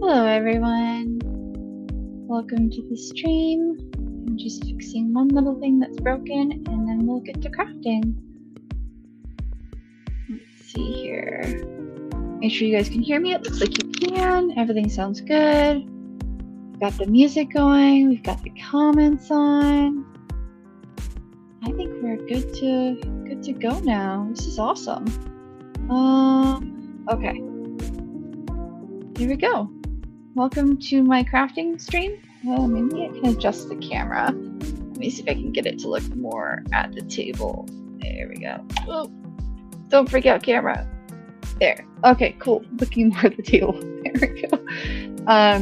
Hello everyone, welcome to the stream. I'm just fixing one little thing that's broken and then we'll get to crafting. Let's see here. Make sure you guys can hear me. It looks like you can. Everything sounds good. We've got the music going. We've got the comments on. I think we're good to go now. This is awesome. Okay. Here we go. Welcome to my crafting stream. Maybe I can adjust the camera. Let me see if I can get it to look more at the table. There we go. Oh, don't freak out, camera. There. Okay, cool. Looking more at the table. There we go. All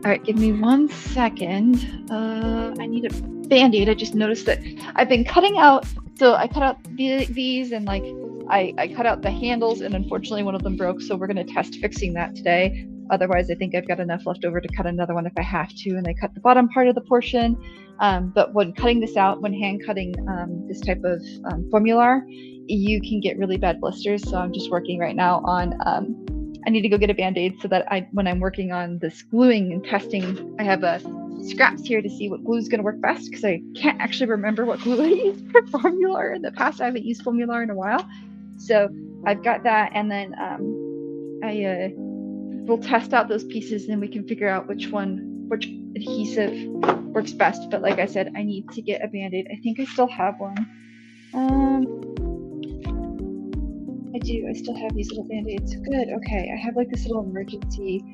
right, give me 1 second. I need a Band-Aid. I just noticed that I've been cutting out. So I cut out these and like I cut out the handles, and unfortunately one of them broke. So we're gonna test fixing that today. Otherwise, I think I've got enough left over to cut another one if I have to. And I cut the bottom part of the portion. But when cutting this out, when hand cutting this type of formular, you can get really bad blisters. So I'm just working right now on, I need to go get a Band-Aid so that when I'm working on this gluing and testing, I have scraps here to see what glue is going to work best, because I can't actually remember what glue I used for formular in the past. I haven't used formular in a while. So I've got that, and then we'll test out those pieces and we can figure out which adhesive works best. But like I said, I need to get a Band-Aid. I think I still have one. I do. I still have these little Band-Aids. Good. Okay. I have like this little emergency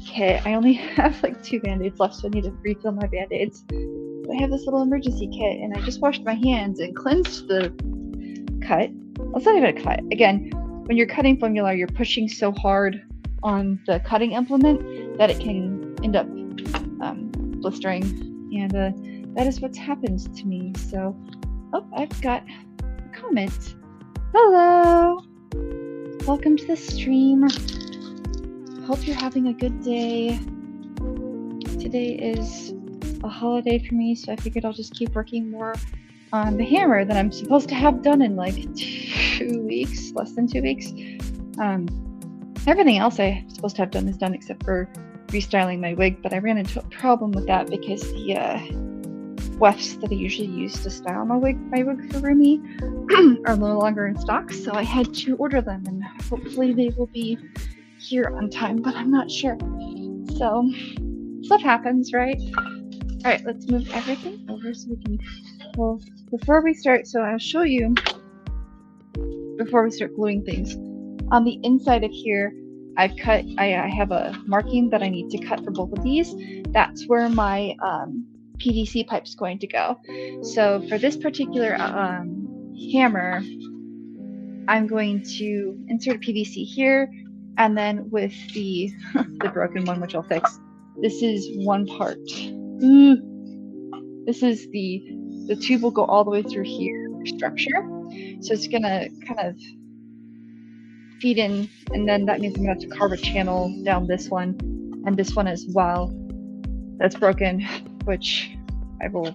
kit. I only have like 2 Band-Aids left, so I need to refill my Band-Aids. But I have this little emergency kit, and I just washed my hands and cleansed the cut. Well, it's not even a cut. Again, when you're cutting formula, you're pushing so hard on the cutting implement that it can end up blistering, and that is what's happened to me. So, oh, I've got a comment. Hello, welcome to the stream. Hope you're having a good day. Today is a holiday for me, so I figured I'll just keep working more on the hammer that I'm supposed to have done in like 2 weeks, less than 2 weeks. Everything else I'm supposed to have done is done except for restyling my wig, but I ran into a problem with that because the wefts that I usually use to style my wig for Rumi are no longer in stock, so I had to order them, and hopefully they will be here on time, but I'm not sure. So stuff happens, right? All right, let's move everything over so we can, well, before we start, so I'll show you before we start gluing things. On the inside of here, I've cut, I have a marking that I need to cut for both of these. That's where my PVC pipe's going to go. So for this particular hammer, I'm going to insert a PVC here, and then with the the broken one, which I'll fix, this is one part. This is the tube will go all the way through here for structure. So it's gonna kind of feed in, and then that means I'm gonna have to carve a channel down this one and this one as well. That's broken, which I will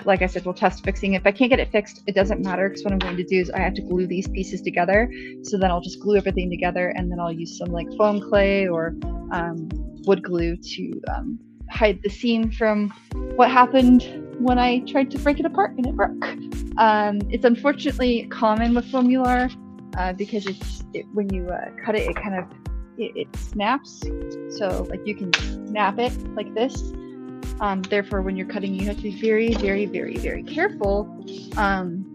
like I said, we'll test fixing. If I can't get it fixed, it doesn't matter, because what I'm going to do is I have to glue these pieces together. So then I'll just glue everything together, and then I'll use some like foam clay or wood glue to hide the seam from what happened when I tried to break it apart and it broke. It's unfortunately common with formular because when you cut it, it kind of it snaps. So like you can snap it like this. Therefore, when you're cutting, you have to be very, very, very, very careful when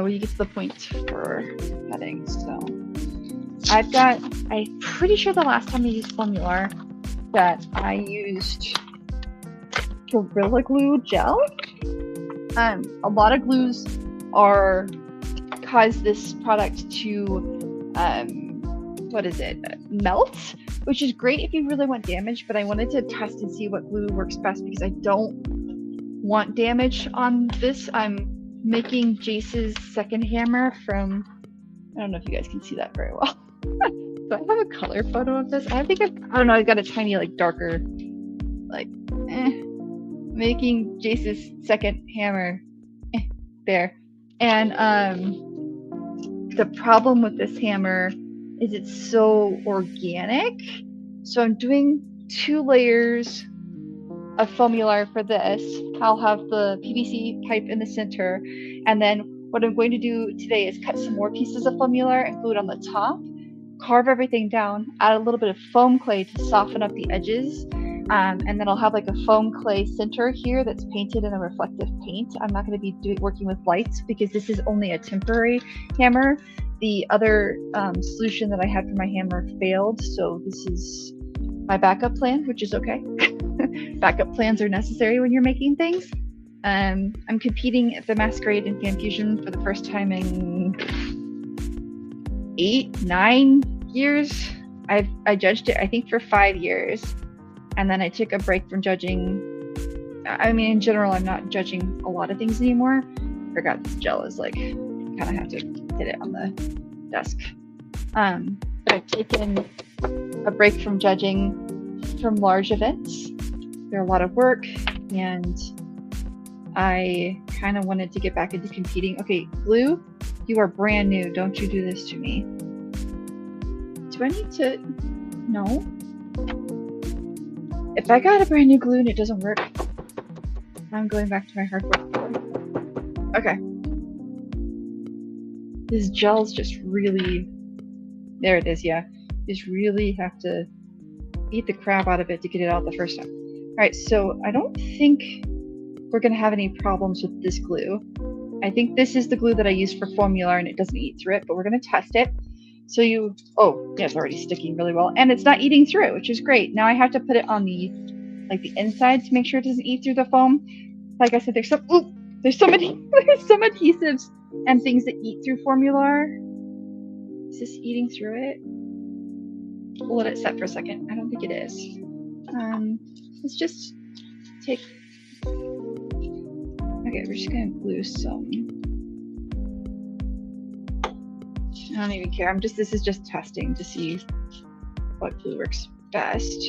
you get to the point for cutting. So I'm pretty sure the last time I used formular that I used Gorilla Glue gel. A lot of glues cause this product to melt, which is great if you really want damage, but I wanted to test and see what glue works best because I don't want damage on this. I'm making Jace's second hammer from, I don't know if you guys can see that very well. So I have a color photo of this. I don't know, I got a tiny like darker, making Jace's second hammer there. And the problem with this hammer is it's so organic. So I'm doing 2 layers of foamular for this. I'll have the PVC pipe in the center, and then what I'm going to do today is cut some more pieces of foamular and glue it on the top, carve everything down, add a little bit of foam clay to soften up the edges, and then I'll have like a foam clay center here that's painted in a reflective paint. I'm not going to be working with lights because this is only a temporary hammer. The other solution that I had for my hammer failed, so this is my backup plan, which is okay. Backup plans are necessary when you're making things. I'm competing at the Masquerade and Fan Fusion for the first time in 8-9 years. I judged it, I think, for 5 years, and then I took a break from judging. I mean, in general, I'm not judging a lot of things anymore. I forgot this gel is like, kind of have to hit it on the desk. But I've taken a break from judging from large events. They're a lot of work, and I kind of wanted to get back into competing. Okay, glue, you are brand new. Don't you do this to me. Do I need to? No. If I got a brand new glue and it doesn't work, I'm going back to my hardwood floor. Okay. This gel's just really, there it is, yeah. Just really have to eat the crap out of it to get it out the first time. All right, so I don't think we're gonna have any problems with this glue. I think this is the glue that I used for foamular and it doesn't eat through it, but we're gonna test it. So oh, yeah, it's already sticking really well, and it's not eating through it, which is great. Now I have to put it on the inside to make sure it doesn't eat through the foam. Like I said, there's some adhesives and things that eat through foamular. Is this eating through it? We'll let it set for a second. I don't think it is. Let's just take. Okay, we're just gonna glue some. I don't even care. This is just testing to see what glue works best.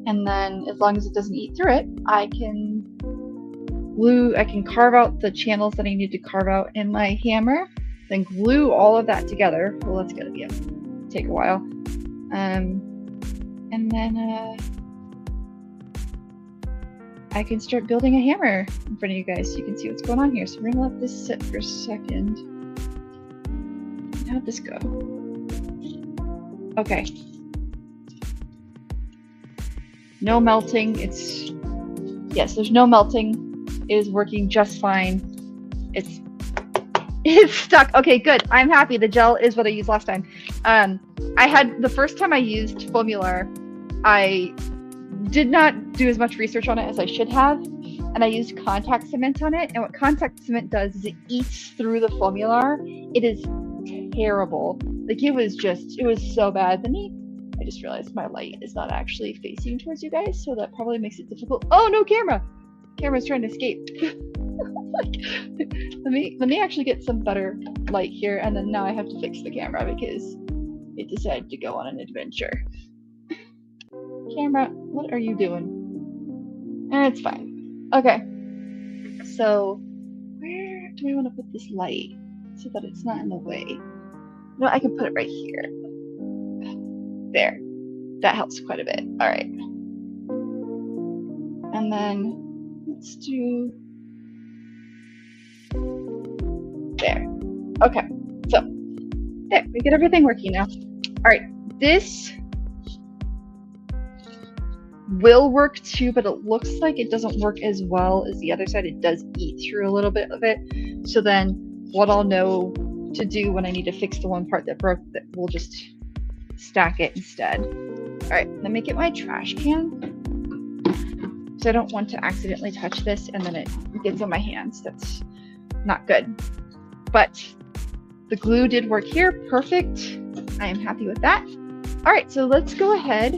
And then, as long as it doesn't eat through it, I can carve out the channels that I need to carve out in my hammer, then glue all of that together. Well, that's gonna take a while. And then I can start building a hammer in front of you guys so you can see what's going on here. So we're gonna let this sit for a second. How'd this go? Okay. No melting. Yes, there's no melting. It is working just fine. It's stuck. Okay, good. I'm happy. The gel is what I used last time. The first time I used foamular, I did not do as much research on it as I should have, and I used contact cement on it. And what contact cement does is it eats through the foamular. It is terrible. Like, it was so bad. I just realized my light is not actually facing towards you guys, so that probably makes it difficult. Oh, no camera! Camera's trying to escape. Let me actually get some better light here, and then now I have to fix the camera because it decided to go on an adventure. Camera, what are you doing? It's fine. Okay. So where do I want to put this light so that it's not in the way? No, I can put it right here. There. That helps quite a bit. All right. And then let's do there. Okay. So there, we get everything working now. All right. This will work too, but it looks like it doesn't work as well as the other side. It does eat through a little bit of it. So then what I'll know to do when I need to fix the one part that broke, that we'll just stack it instead. All right, let me get my trash can. So I don't want to accidentally touch this and then it gets on my hands. That's not good. But the glue did work here. Perfect. I am happy with that. All right, so let's go ahead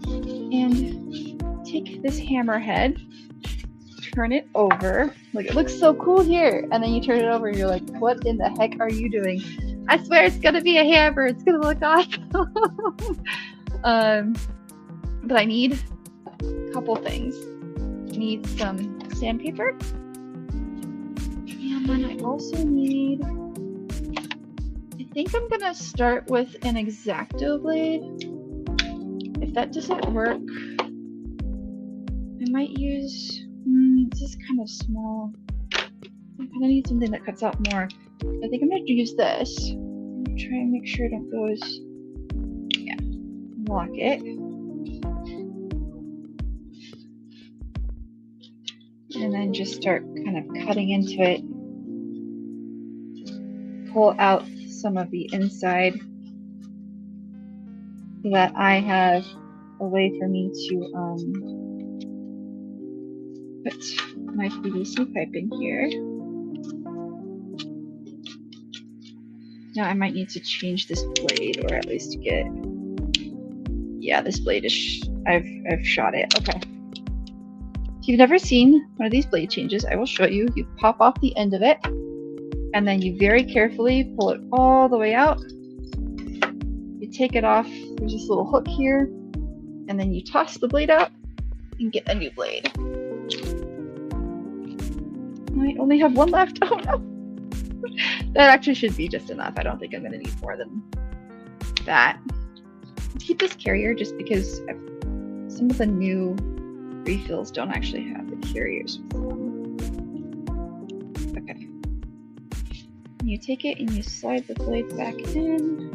and take this hammer head, turn it over. Look, it looks so cool here. And then you turn it over and you're like, what in the heck are you doing? I swear it's gonna be a hammer. It's gonna look awesome. But I need a couple things. I need some sandpaper. And then I also need, I think I'm gonna start with an X-Acto blade. If that doesn't work, I might use, this is kind of small. I kind of need something that cuts out more. I think I'm gonna use this. I'm gonna try and make sure it don't go as, yeah, lock it. And then just start kind of cutting into it. Pull out some of the inside so that I have a way for me to put my PVC pipe in here. Now I might need to change this blade, or at least get, yeah, this blade is, I've shot it. Okay. If you've never seen one of these blade changes, I will show you. You pop off the end of it, and then you very carefully pull it all the way out. You take it off, there's this little hook here, and then you toss the blade out and get a new blade. I only have one left. Oh no! That actually should be just enough. I don't think I'm going to need more than that. I'll keep this carrier just because some of the new refills don't actually have the carriers with them. Okay. You take it and you slide the blade back in.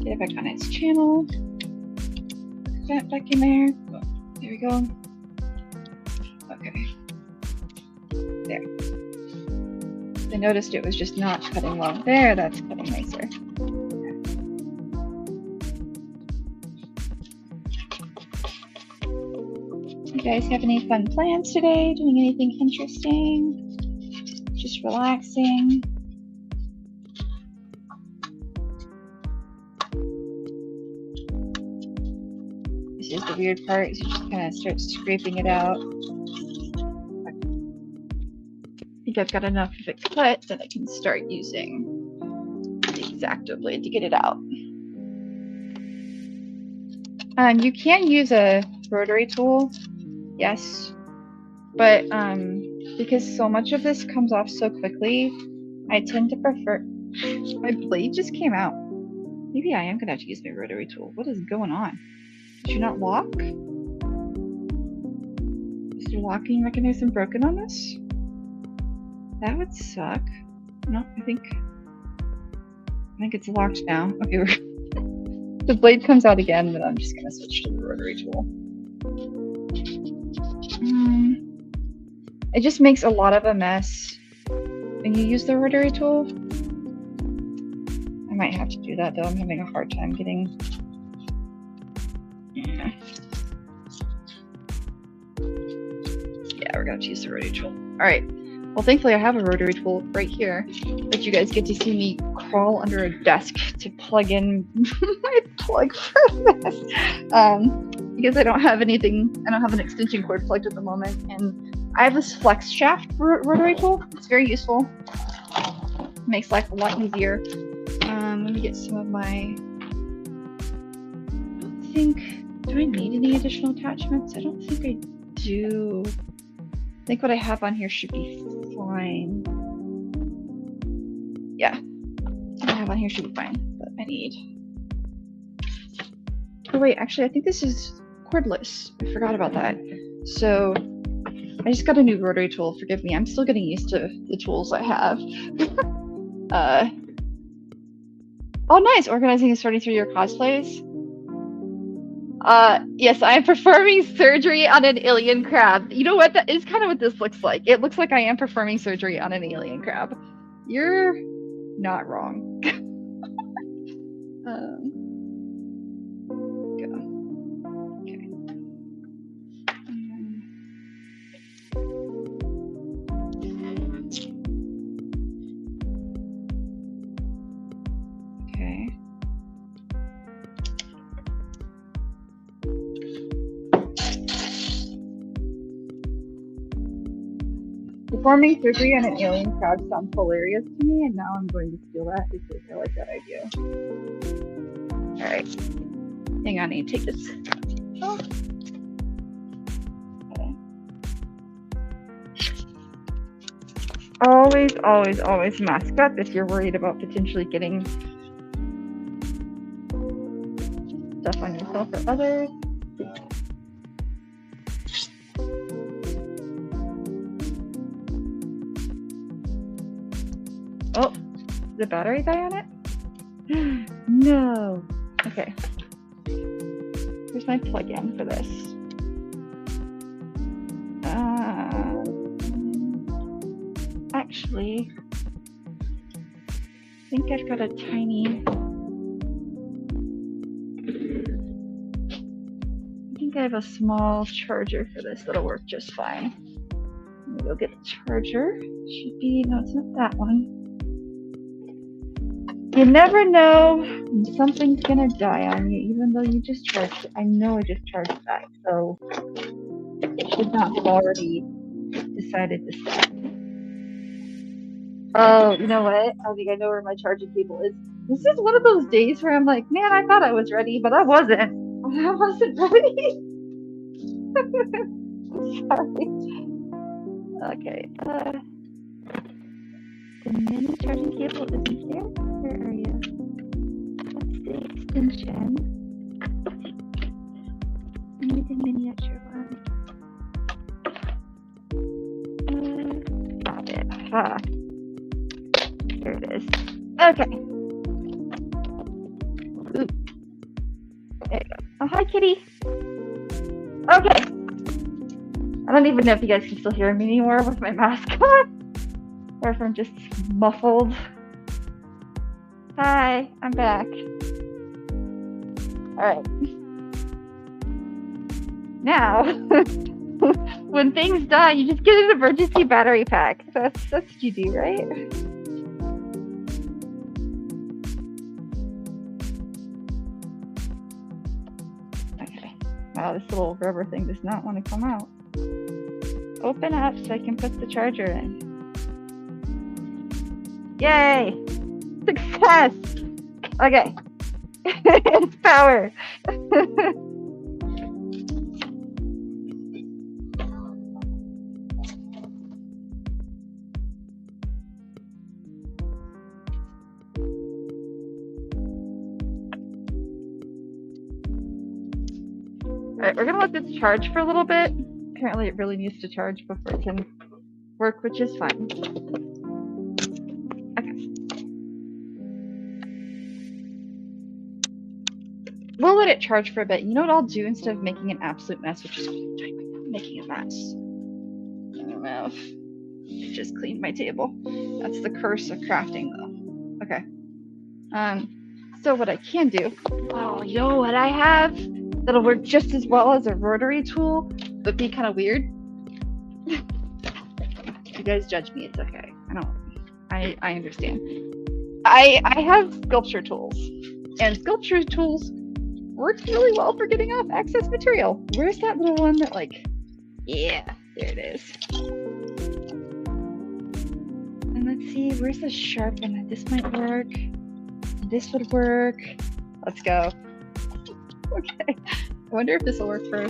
Get it back on its channel. Put that back in there. Oh, there we go. Okay. There. I noticed it was just not cutting well there. That's cutting nicer. You guys have any fun plans today? Doing anything interesting? Just relaxing? This is the weird part, is you just kind of start scraping it out. I think I've got enough of it cut that I can start using the X-Acto blade to get it out. You can use a rotary tool, yes, but because so much of this comes off so quickly, I tend to prefer, my blade just came out. Maybe I am gonna have to use my rotary tool. What is going on? Did you not lock? Is the locking mechanism broken on this? That would suck. No, I think it's locked now. Okay, the blade comes out again, but I'm just gonna switch to the rotary tool. It just makes a lot of a mess when you use the rotary tool. I might have to do that though. I'm having a hard time getting. Yeah, we're gonna use the rotary tool. All right. Well, thankfully I have a rotary tool right here, but you guys get to see me crawl under a desk to plug in my plug for this. Because I don't have anything, I don't have an extension cord plugged at the moment, and I have this flex shaft rotary tool. It's very useful. It makes life a lot easier. Let me get some of my, do I need any additional attachments? I don't think I do. I think what I have on here should be fine. Yeah, what I have on here should be fine, but I need, oh wait, actually I think this is cordless. I forgot about that. So I just got a new rotary tool. Forgive me, I'm still getting used to the tools I have. Oh nice, organizing and sorting through your cosplays. Yes, I am performing surgery on an alien crab. You know what? That is kind of what this looks like. It looks like I am performing surgery on an alien crab. You're not wrong. Go. Okay. Okay. Performing surgery on an alien crab sounds hilarious to me, and now I'm going to steal that because I like that idea. Alright. Hang on, I need to take this. Oh. Okay. always, always, always mask up if you're worried about potentially getting stuff on yourself or others. Oh, did the battery die on it? No. Okay. Here's my plug-in for this. Actually, I think I've got a tiny. I think I have a small charger for this that'll work just fine. Let me go get the charger. Should be, no, it's not that one. You never know when something's gonna die on you, even though you just charged it. I know I just charged that, so it should not have already decided to stop. Oh, you know what? I think I know where my charging cable is. This is one of those days where I'm like, man, I thought I was ready, but I wasn't. I wasn't ready. Sorry. Okay. The mini charging cable isn't there. Where are you? That's the extension. I need the miniature one. Got it. Aha. There it is. Okay. Ooh. There you go. Oh, hi, kitty. Okay. I don't even know if you guys can still hear me anymore with my mask on, or if I'm just muffled. Hi, I'm back. All right. Now, when things die, you just get an emergency battery pack. That's what you do, right? Okay. Wow, this little rubber thing does not want to come out. Open up so I can put the charger in. Yay! Success! Okay. It's power. Alright, we're gonna let this charge for a little bit. Apparently it really needs to charge before it can work, which is fine. Okay. We'll let it charge for a bit. You know what I'll do instead of making an absolute mess, which is what I'm doing right now, making a mess. I don't know if I just cleaned my table. That's the curse of crafting though. Okay. So what I can do, oh, you know what I have that'll work just as well as a rotary tool, but be kind of weird? You guys judge me, it's okay. I understand. I have sculpture tools, and sculpture tools work really well for getting off excess material. Where's that little one that, like, yeah, there it is. And let's see, where's the sharp one? This might work. This would work. Let's go. Okay. I wonder if this will work for.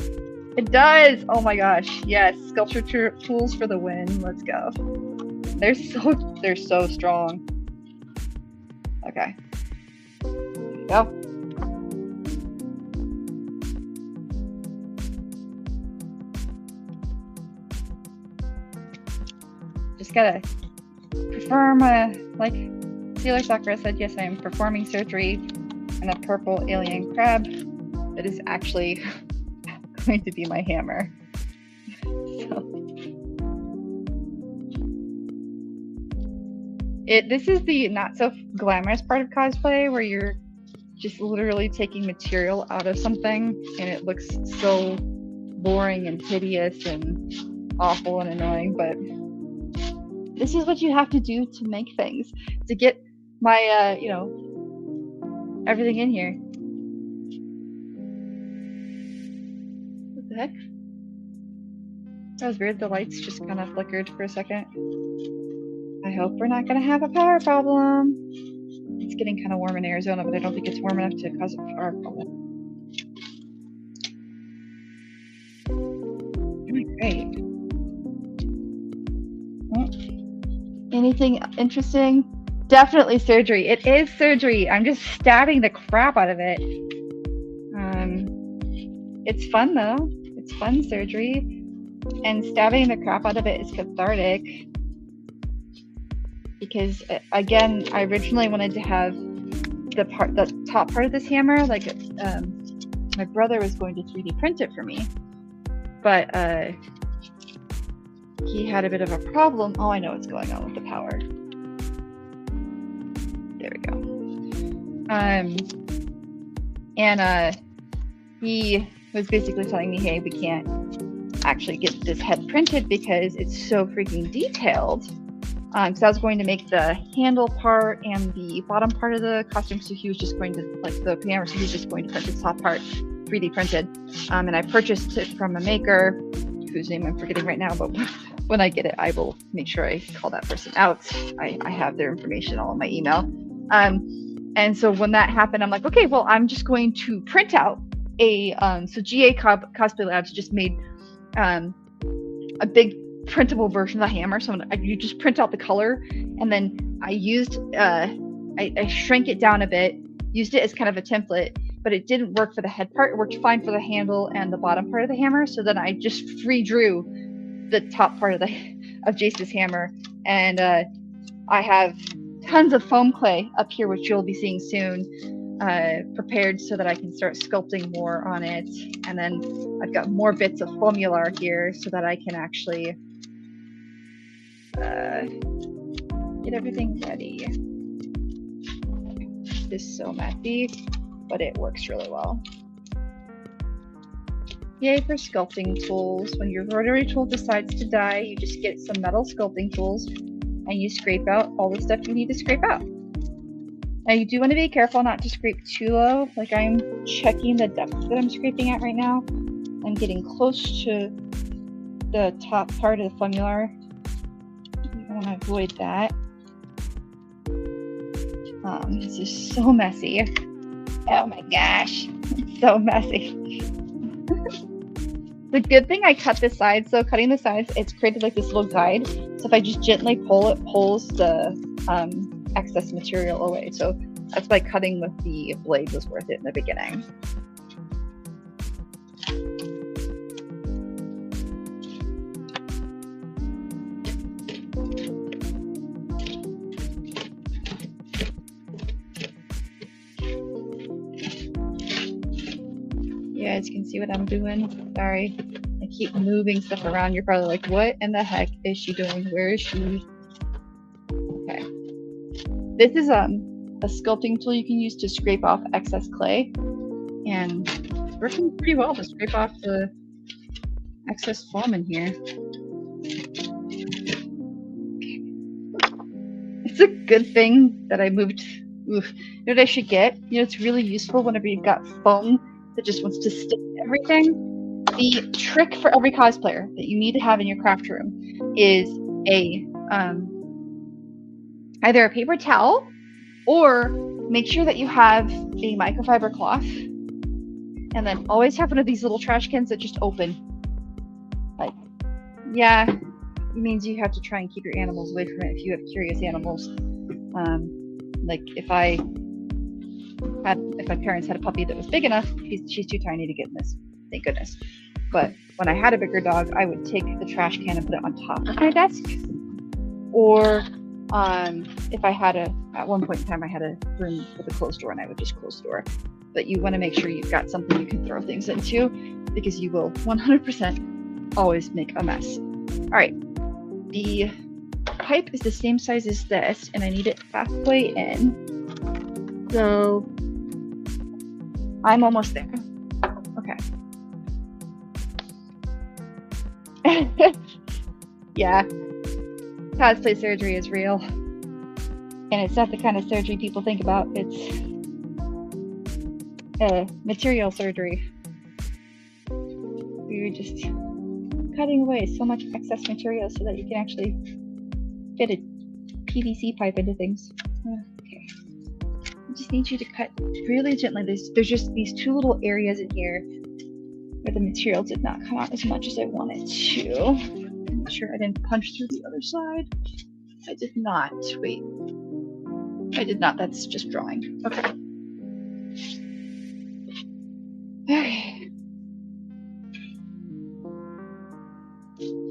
It does! Oh my gosh. Yes. Sculpture tools for the win. Let's go. They're so strong. Okay. Go. Just gotta perform like Sailor Sakura said, yes, I am performing surgery on a purple alien crab that is actually going to be my hammer. This is the not so glamorous part of cosplay, where you're just literally taking material out of something and it looks so boring and hideous and awful and annoying, but this is what you have to do to make things, to get my, you know, everything in here. What the heck? That was weird. The lights just kind of flickered for a second. I hope we're not going to have a power problem. It's getting kind of warm in Arizona, but I don't think it's warm enough to cause a power problem. Great. Anything interesting? Definitely surgery. It is surgery. I'm just stabbing the crap out of it. It's fun though. It's fun surgery. And stabbing the crap out of it is cathartic. Because again, I originally wanted to have the top part of this hammer, like my brother was going to 3D print it for me. But he had a bit of a problem. Oh, I know what's going on with the power. There we go. He was basically telling me, hey, we can't actually get this head printed because it's so freaking detailed. So I was going to make the handle part and the bottom part of the costume, so he was just going to, like the hammer, so he was just going to print the top part 3D printed. And I purchased it from a maker whose name I'm forgetting right now, but when I get it, I will make sure I call that person out. I have their information all in my email. And so when that happened, I'm like, okay, well, I'm just going to print out a, so GA Cosplay Labs just made a big printable version of the hammer. So you just print out the color, and then I used, I shrank it down a bit, used it as kind of a template, but it didn't work for the head part. It worked fine for the handle and the bottom part of the hammer. So then I just redrew the top part of Jace's hammer. And I have tons of foam clay up here, which you'll be seeing soon, prepared so that I can start sculpting more on it. And then I've got more bits of foamular here so that I can actually get everything ready. This is so messy, but it works really well. Yay for sculpting tools. When your rotary tool decides to die, you just get some metal sculpting tools and you scrape out all the stuff you need to scrape out. Now you do want to be careful not to scrape too low. Like I'm checking the depth that I'm scraping at right now. I'm getting close to the top part of the foamular. I want to avoid that. This is so messy. Oh my gosh, it's so messy. The good thing I cut the sides, so cutting the sides, it's created like this little guide. So if I just gently pull, it pulls the excess material away. So that's why cutting with the blade was worth it in the beginning. You guys can see what I'm doing. Sorry, I keep moving stuff around. You're probably like, what in the heck is she doing? Where is she? Okay. This is a sculpting tool you can use to scrape off excess clay. And it's working pretty well to scrape off the excess foam in here. It's a good thing that I moved. Oof. You know what I should get? You know, it's really useful whenever you've got foam that just wants to stick to everything. The trick for every cosplayer that you need to have in your craft room is a either a paper towel, or make sure that you have a microfiber cloth, and then always have one of these little trash cans that just open. Like, yeah, it means you have to try and keep your animals away from it if you have curious animals. Like if my parents had a puppy that was big enough, she's too tiny to get in this, thank goodness. But when I had a bigger dog, I would take the trash can and put it on top of my desk. Or if I had at one point in time, I had a room with a closed door and I would just close the door. But you want to make sure you've got something you can throw things into, because you will 100% always make a mess. All right, the pipe is the same size as this, and I need it halfway in. So I'm almost there. Okay. Yeah, cosplay surgery is real. And it's not the kind of surgery people think about. It's material surgery. You're just cutting away so much excess material so that you can actually fit a PVC pipe into things. Okay. I just need you to cut really gently. There's just these two little areas in here where the material did not come out as much as I wanted to. Make sure I didn't punch through the other side. I did not. Wait. I did not. That's just drawing. Okay. Okay.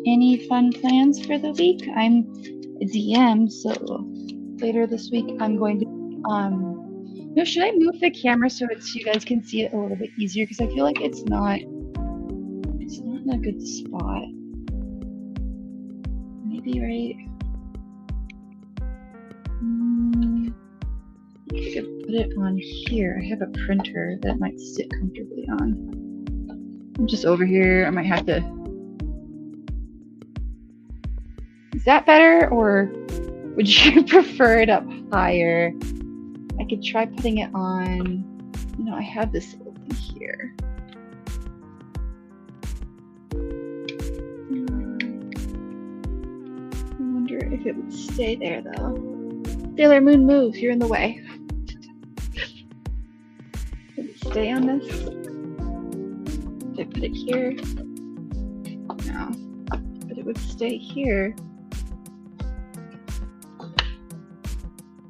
Any fun plans for the week? I'm a DM, so later this week I'm going to no, should I move the camera so you guys can see it a little bit easier? Because I feel like it's not in a good spot. Maybe right. I could put it on here. I have a printer that might sit comfortably on. I'm just over here. I might have to. Is that better, or would you prefer it up higher? I could try putting it on. You know, I have this little thing here. I wonder if it would stay there though. Sailor Moon, move! You're in the way. Would it stay on this? Did I put it here? No, but it would stay here.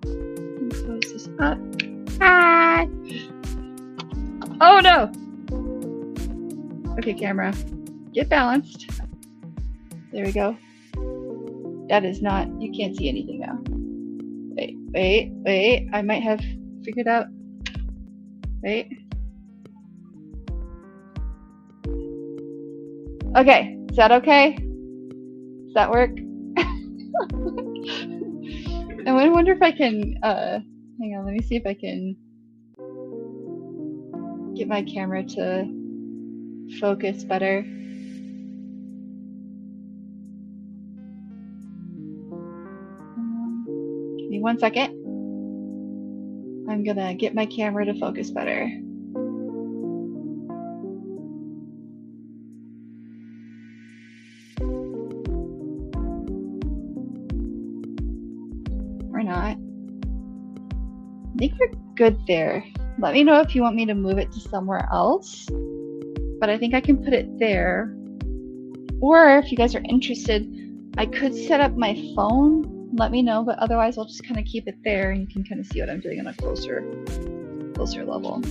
Close this up. Ah! Oh no! Okay, camera. Get balanced. There we go. That is not, you can't see anything now. Wait. I might have figured out. Wait. Okay, is that okay? Does that work? I wonder if I can, hang on, let me see if I can get my camera to focus better. Give me 1 second. I'm gonna get my camera to focus better. Or not. I think we're good there. Let me know if you want me to move it to somewhere else. But I think I can put it there. Or if you guys are interested, I could set up my phone. Let me know, but otherwise I'll just kind of keep it there and you can kind of see what I'm doing on a closer level.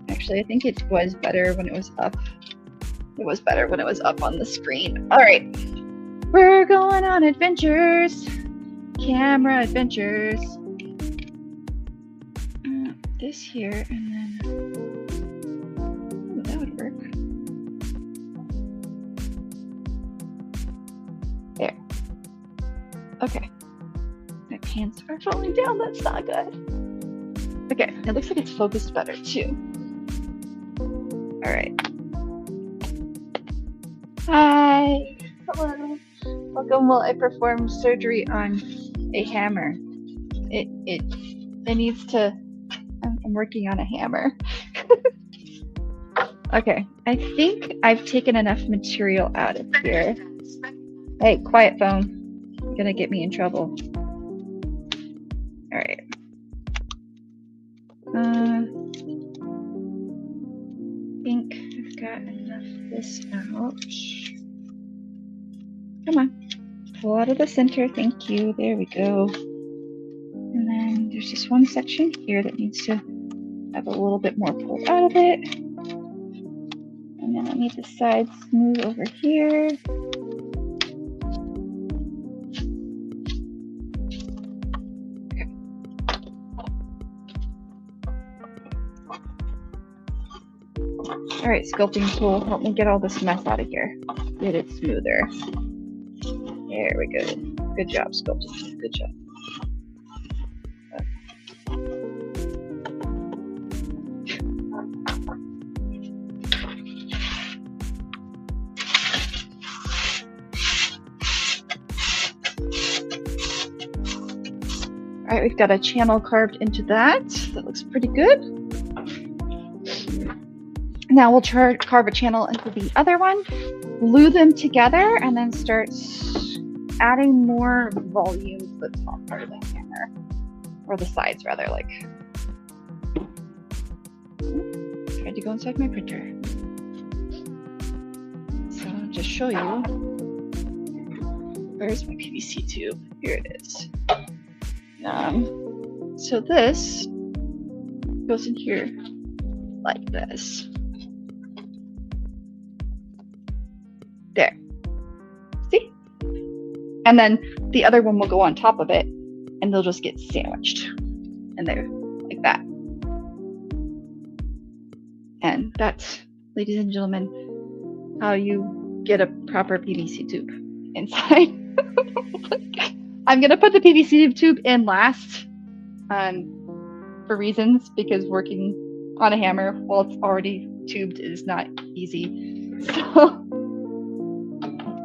Actually, I think it was better when it was up. It was better when it was up on the screen. All right, we're going on adventures. Camera adventures. This here, and then ooh, that would work. There. Okay. My pants are falling down. That's not good. Okay, it looks like it's focused better too. All right. Hi. Hello. Welcome while I perform surgery on a hammer. It needs to. I'm working on a hammer. Okay, I think I've taken enough material out of here. Hey, quiet phone. You're gonna get me in trouble. All right. I think I've got enough of this out. Come on. Pull out of the center. Thank you. There we go. And then there's just one section here that needs to have a little bit more pulled out of it. And then I need the sides smooth over here. Okay. All right, sculpting tool, help me get all this mess out of here. Get it smoother. There we go. Good job, sculpting. Good job. All right, we've got a channel carved into that. That looks pretty good. Now we'll carve a channel into the other one, glue them together, and then start adding more volume to the top part of the hammer, or the sides rather. Like, tried to go inside my printer. So to show you. Where's my PVC tube? Here it is. So this goes in here like this. There. See? And then the other one will go on top of it, and they'll just get sandwiched in there like that. And that's, ladies and gentlemen, how you get a proper PVC tube inside. I'm gonna put the PVC tube in last for reasons, because working on a hammer while it's already tubed is not easy. So,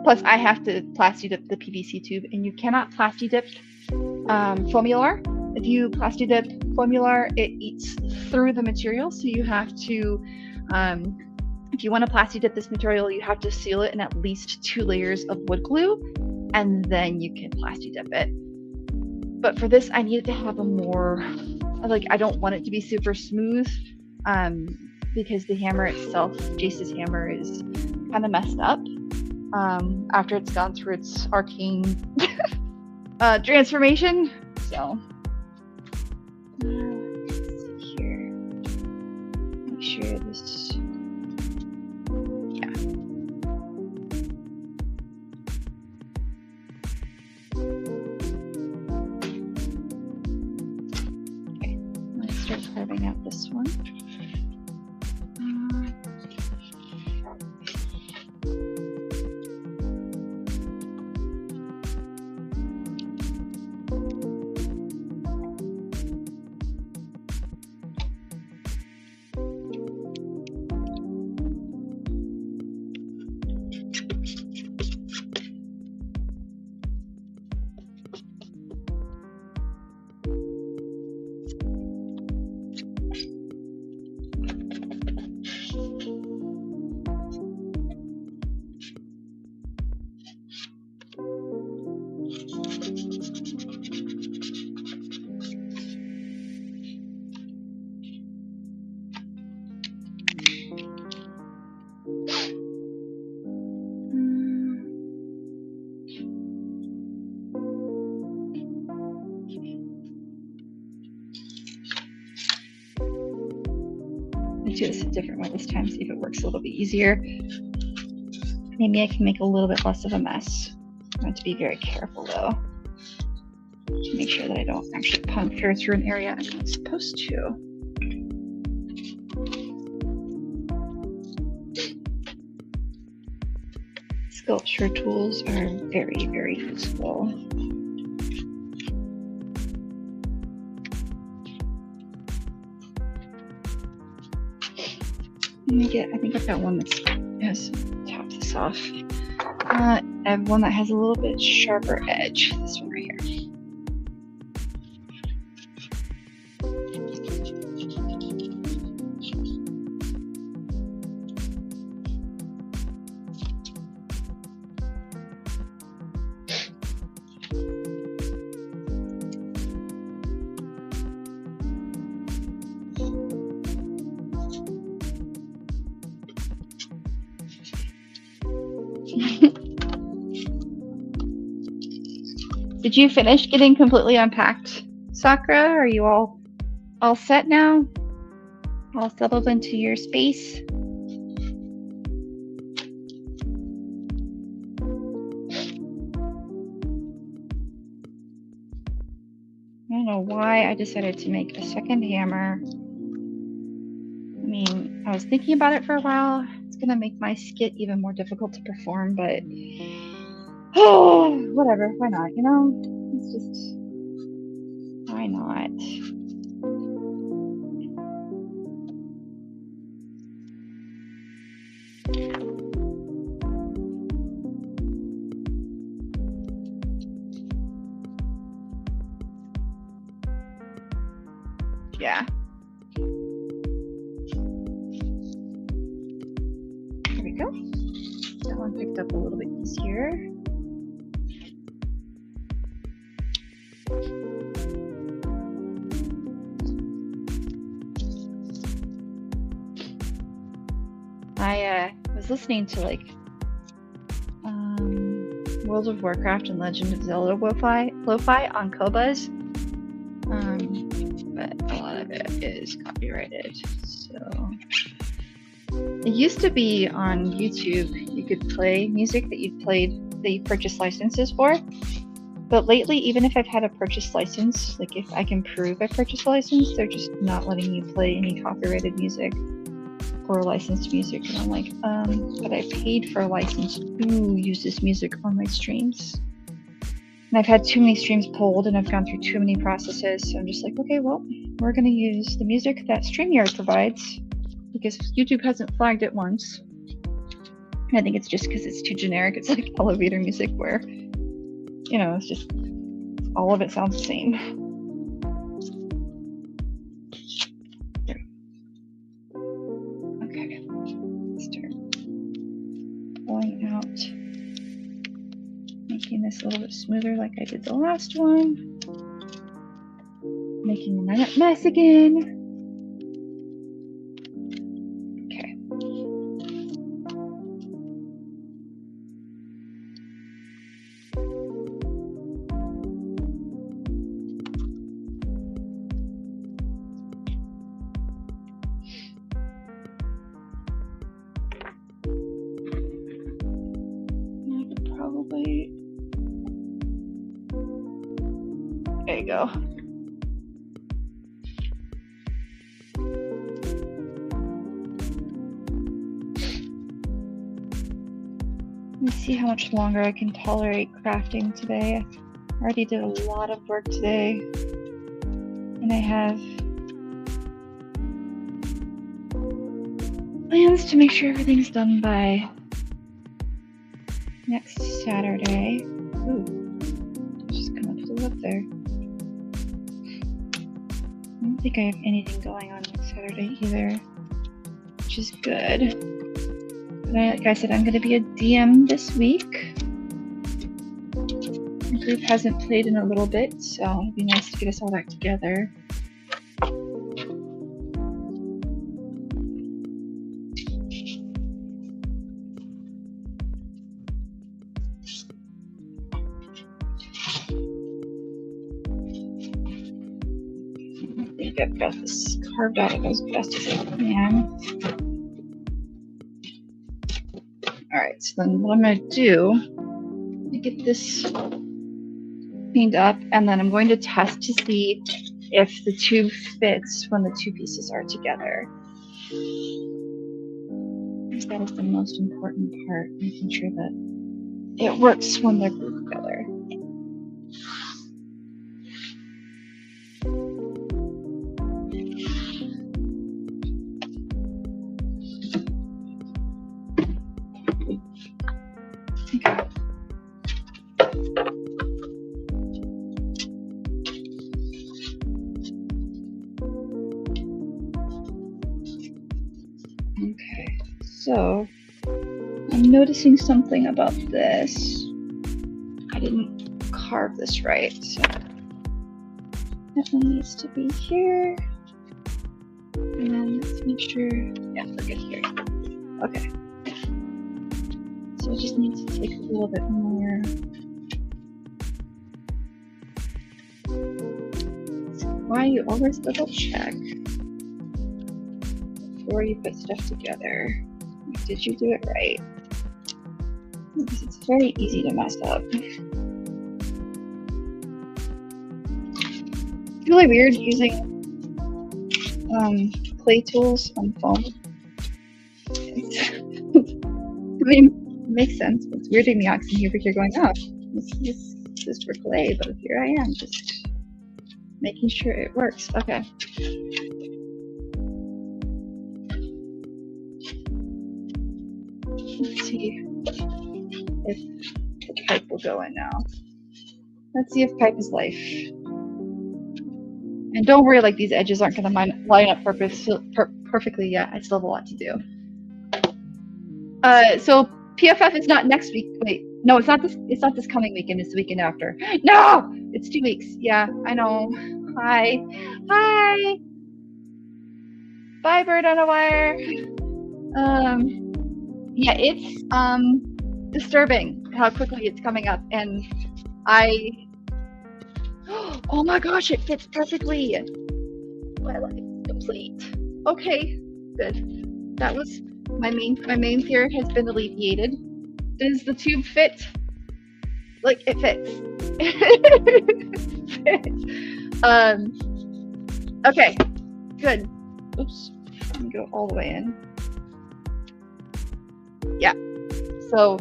plus I have to plasti dip the PVC tube, and you cannot plasti dip foamular. If you plasti dip foamular, it eats through the material, so you have to, if you want to plasti dip this material, you have to seal it in at least 2 layers of wood glue, and then you can plasti dip it. But for this, I needed to have a more, like, I don't want it to be super smooth, because the hammer itself, Jace's hammer, is kind of messed up after it's gone through its arcane transformation. So let's see here. Make sure this, yeah. Okay, let's start carving out this one. Let's do this a different way this time, see if it works a little bit easier. Maybe I can make a little bit less of a mess. I have to be very careful though, to make sure that I don't actually puncture through an area I'm not supposed to. Sculpture tools are very, very useful. I think I've got one that has top this off. I have one that has a little bit sharper edge. This one right here. Did you finish getting completely unpacked, Sakura? Are you all set now? All settled into your space? I don't know why I decided to make a second hammer. I mean, I was thinking about it for a while. It's gonna make my skit even more difficult to perform, but oh, whatever, why not, you know? It's just, why not? Yeah. There we go. That one picked up a little bit easier. I was listening to like World of Warcraft and Legend of Zelda lo-fi on Kobuz. But a lot of it is copyrighted. So it used to be on YouTube, you could play music that you purchased licenses for. But lately, even if I've had a purchase license, like if I can prove I purchased a license, they're just not letting you play any copyrighted music or licensed music. And I'm like, but I paid for a license to use this music on my streams. And I've had too many streams pulled and I've gone through too many processes. So I'm just like, okay, well, we're going to use the music that StreamYard provides because YouTube hasn't flagged it once. And I think it's just because it's too generic. It's like elevator music where, you know, it's just all of it sounds the same. Okay, start pulling out, making this a little bit smoother like I did the last one. Making another mess again. Okay. Probably. There you go. Let me see how much longer I can tolerate crafting today. I already did a lot of work today, and I have plans to make sure everything's done by next Saturday. Ooh, just kind of flew up there. I don't think I have anything going on next Saturday either, which is good. But like I said, I'm going to be a DM this week. The group hasn't played in a little bit, so it'd be nice to get us all back together. I've got this carved out as best as I can. Alright, so then what I'm going to do is get this cleaned up, and then I'm going to test to see if the tube fits when the two pieces are together. Because that is the most important part, making sure that it works when they're glued together. Okay, so I'm noticing something about this. I didn't carve this right, so that one needs to be here. And then let's make sure, yeah, we're good here. Okay. So I just need to take a little bit more. So why you always double check before you put stuff together. Did you do it right? Because it's very easy to mess up. It's really weird using clay tools on foam. I mean, it makes sense, but it's weirding me out because I'm over here going, oh, this is just for clay, but here I am, just making sure it works. Okay. Let's see if the pipe will go in now. Let's see if pipe is life. And don't worry, like these edges aren't going to line up perfectly yet. I still have a lot to do. So PFF is not next week. Wait, no, it's not this. It's not this coming weekend. It's the weekend after. No, it's 2 weeks. Yeah, I know. Hi, hi. Bye, bird on a wire. Yeah, it's disturbing. how quickly it's coming up, and oh my gosh, it fits perfectly. My life is complete. Okay, good. That was my main fear has been alleviated. Does the tube fit? Like, it fits. It fits. Okay, good. Oops, let me go all the way in. Yeah, so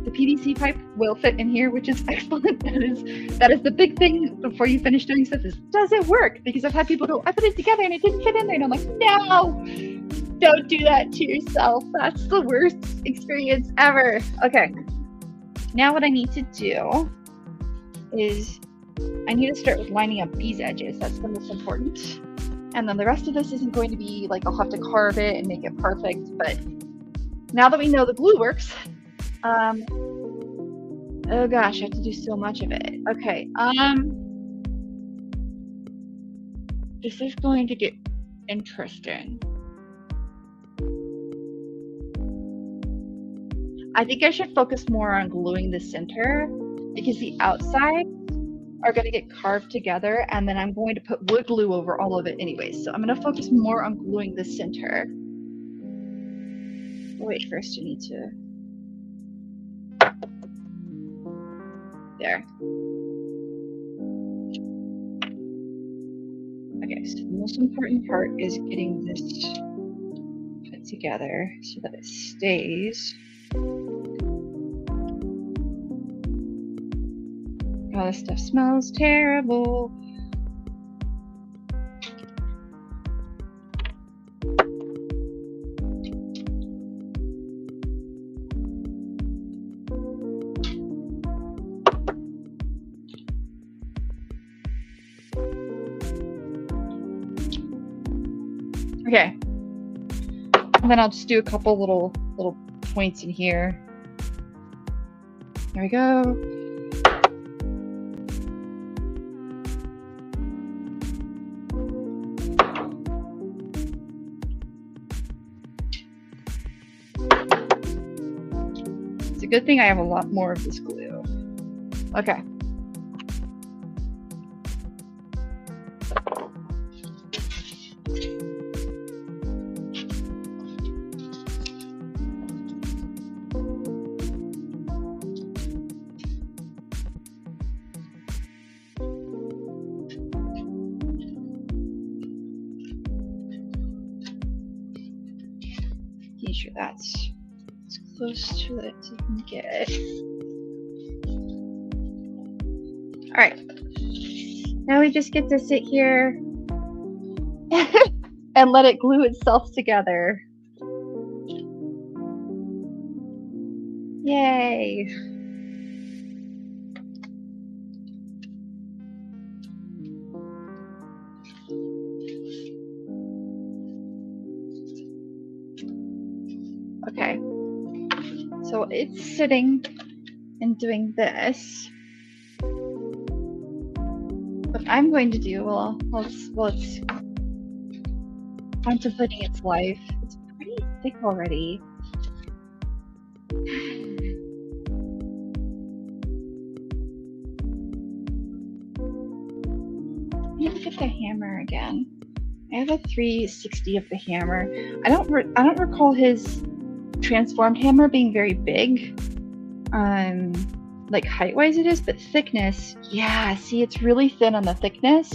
the PVC pipe will fit in here, which is excellent. That is the big thing before you finish doing stuff, is does it work? Because I've had people go, I put it together and it didn't fit in there, and I'm like, no, don't do that to yourself. That's the worst experience ever. Okay, now what I need to do is I need to start with lining up these edges. That's the most important. And then the rest of this isn't going to be like, I'll have to carve it and make it perfect. But now that we know the glue works, oh gosh, I have to do so much of it. Okay, this is going to get interesting. I think I should focus more on gluing the center, because the outside are going to get carved together, and then I'm going to put wood glue over all of it anyway. So I'm going to focus more on gluing the center. Oh, wait, first you need to... There. Okay, so the most important part is getting this put together so that it stays. Oh, this stuff smells terrible. Okay, and then I'll just do a couple little points in here. There we go. It's a good thing I have a lot more of this glue. Okay. Making sure that's as close to it as you can get. All right. Now we just get to sit here and let it glue itself together. Yay. Okay, so it's sitting and doing this. What I'm going to do, well, it's contemplating its life. It's pretty thick already. Let me look at the hammer again. I have a 360 of the hammer. I don't recall his transformed hammer being very big. Like height-wise it is, but thickness, yeah, see, it's really thin on the thickness.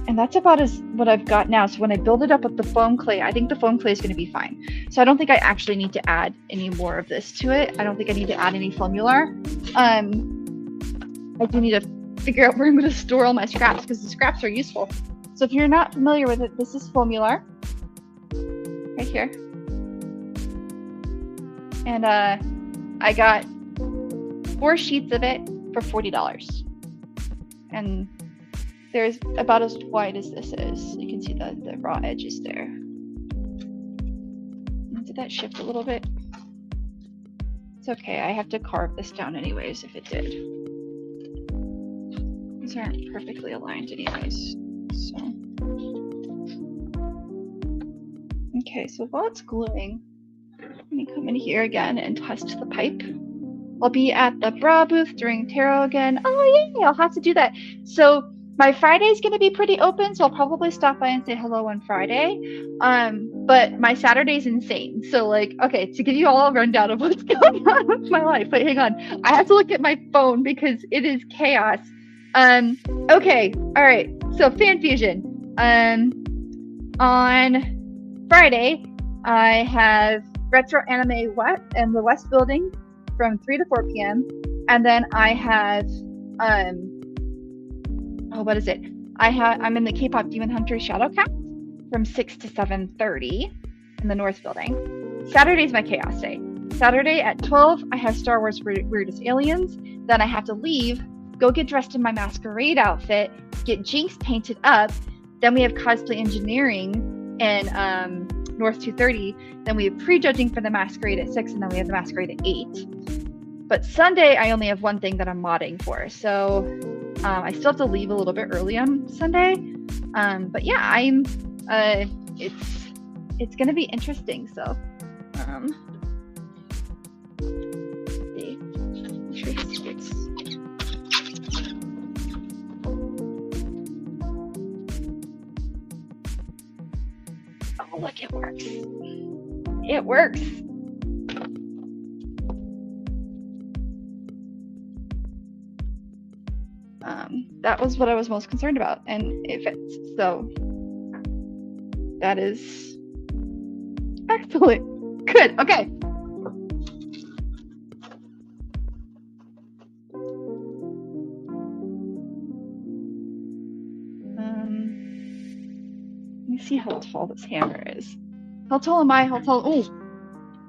And that's about what I've got now. So when I build it up with the foam clay, I think the foam clay is going to be fine. So I don't think I actually need to add any more of this to it. I don't think I need to add any foamular. I do need to figure out where I'm going to store all my scraps, because the scraps are useful. So if you're not familiar with it, this is foamular right here. And I got 4 sheets of it for $40. And there's about as wide as this is. You can see the raw edges there. Did that shift a little bit? It's okay, I have to carve this down anyways if it did. These aren't perfectly aligned anyways, so. Okay, so while it's gluing, me come in here again and test the pipe. I'll be at the bra booth during tarot again. Oh yeah, I'll have to do that. So my Friday's gonna be pretty open, so I'll probably stop by and say hello on Friday. But my Saturday's insane. So like, okay, to give you all a rundown of what's going on with my life. Wait, hang on. I have to look at my phone because it is chaos. Okay, all right. So Fan Fusion. On Friday, I have Retro Anime West and the West Building from 3 to 4 p.m. And then I have what is it? I'm in the K-pop Demon Hunter Shadowcast from 6 to 7:30 in the North Building. Saturday's my chaos day. Saturday at 12, I have Star Wars Weirdest Aliens. Then I have to leave, go get dressed in my masquerade outfit, get Jinx painted up. Then we have cosplay engineering in North 230. Then we have prejudging for the masquerade at 6, and then we have the masquerade at 8. But Sunday, I only have one thing that I'm modding for. So I still have to leave a little bit early on Sunday. But yeah, I'm it's gonna be interesting. So oh look, it works. It works. That was what I was most concerned about, and it fits. So that is excellent. Good. Okay. Let me see how tall this hammer is. How tall am I? How tall? Oh,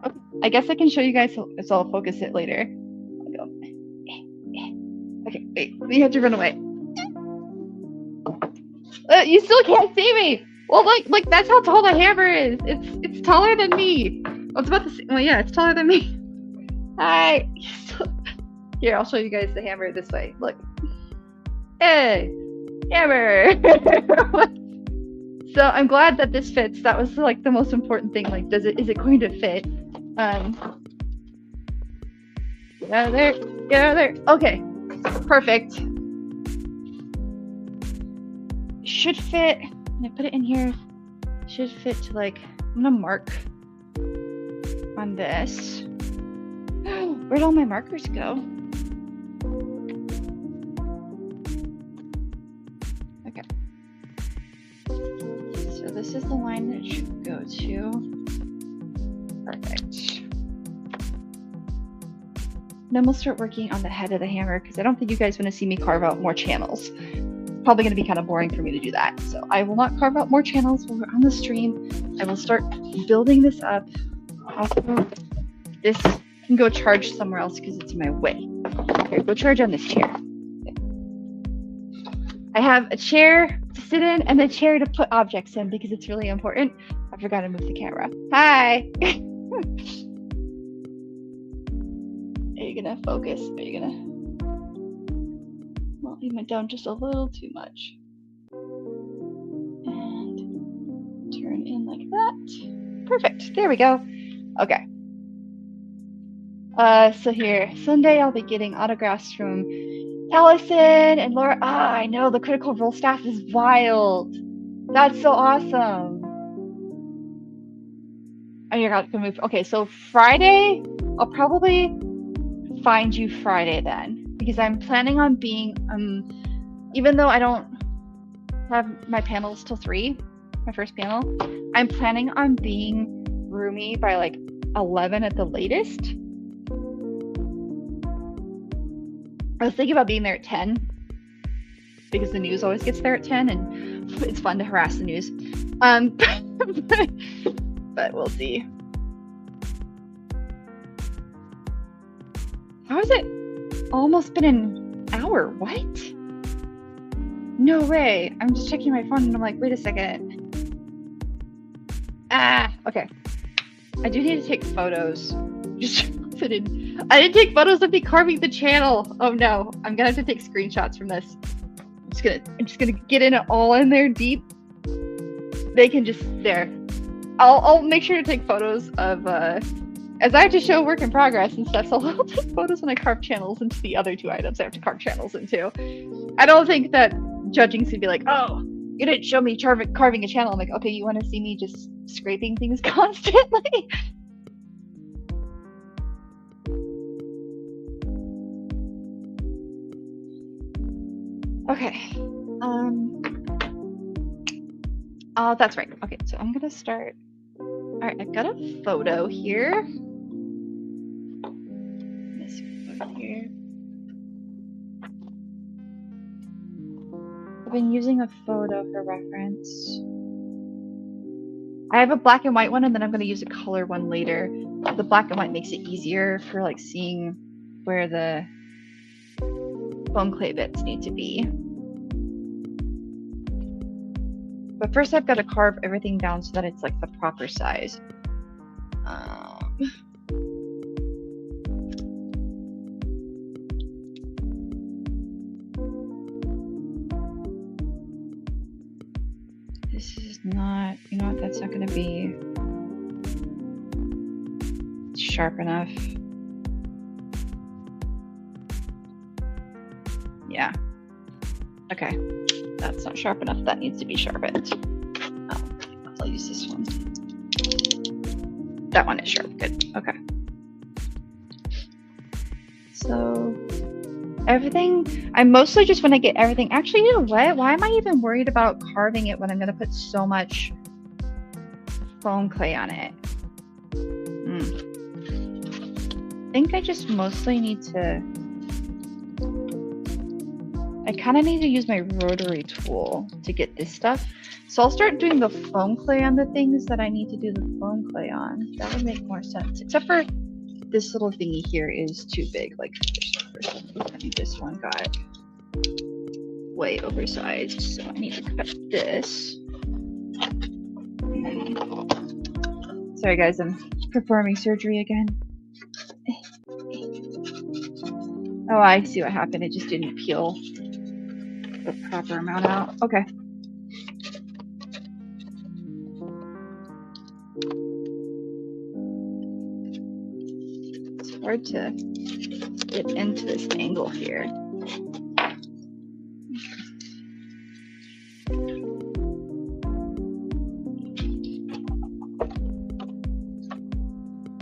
okay. I guess I can show you guys. So I'll focus it later. I'll go. Okay, wait. We have to run away. You still can't see me. Well, like that's how tall the hammer is. It's taller than me. I was about to say. Well, yeah, it's taller than me. Hi. Here, I'll show you guys the hammer this way. Look. Hey, hammer. So I'm glad that this fits. That was like the most important thing. Like, is it going to fit? Get out of there. Get out of there. Okay. Perfect. Should fit. I'm gonna put it in here. Should fit to like, I'm gonna mark on this. Where'd all my markers go? Okay. So this is the line that it should go to. Perfect. Then we'll start working on the head of the hammer because I don't think you guys want to see me carve out more channels. Probably going to be kind of boring for me to do that. So I will not carve out more channels while we're on the stream. I will start building this up. Also, this can go charge somewhere else because it's in my way. Here, go charge on this chair. Okay. I have a chair to sit in and a chair to put objects in because it's really important. I forgot to move the camera. Hi! Are you gonna focus? Are you gonna... Well, he went down just a little too much. And turn in like that. Perfect. There we go. Okay. So here, Sunday I'll be getting autographs from Allison and Laura. Ah, I know, the Critical Role staff is wild. That's so awesome. Oh, you're not gonna move. Okay, so Friday, I'll probably find you Friday then. Because I'm planning on being, even though I don't have my panels till 3, my first panel, I'm planning on being roomy by like 11 at the latest. I was thinking about being there at 10 because the news always gets there at 10 and it's fun to harass the news. But we'll see. How is it almost been an hour? What? No way. I'm just checking my phone and I'm like, wait a second. Okay. I do need to take photos. Just I didn't take photos of me carving the channel. Oh no. I'm gonna have to take screenshots from this. I'm just gonna get in it all in there deep. They can just there. I'll make sure to take photos of as I have to show work in progress and stuff, so I'll take photos when I carve channels into the other two items I have to carve channels into. I don't think that judging's gonna be like, oh, you didn't show me carving a channel. I'm like, okay, you want to see me just scraping things constantly? Okay. Oh, that's right. Okay, so I'm gonna start. All right, I've got a photo here. This photo here. I've been using a photo for reference. I have a black and white one, and then I'm going to use a color one later. The black and white makes it easier for like seeing where the foam clay bits need to be. But first I've got to carve everything down so that it's like the proper size. This is not, you know what, that's not going to be sharp enough. Yeah. Okay. That's not sharp enough. That needs to be sharpened. I'll use this one. That one is sharp. Good. Okay. So everything, I mostly just want to get everything. Actually, you know what? Why am I even worried about carving it when I'm going to put so much foam clay on it? I think I just mostly need to, I kind of need to use my rotary tool to get this stuff. So I'll start doing the foam clay on the things that I need to do the foam clay on. That would make more sense. Except for this little thingy here is too big. Like, I think this one got way oversized. So I need to cut this. Sorry guys, I'm performing surgery again. Oh, I see what happened. It just didn't peel the proper amount out. Okay. It's hard to get into this angle here.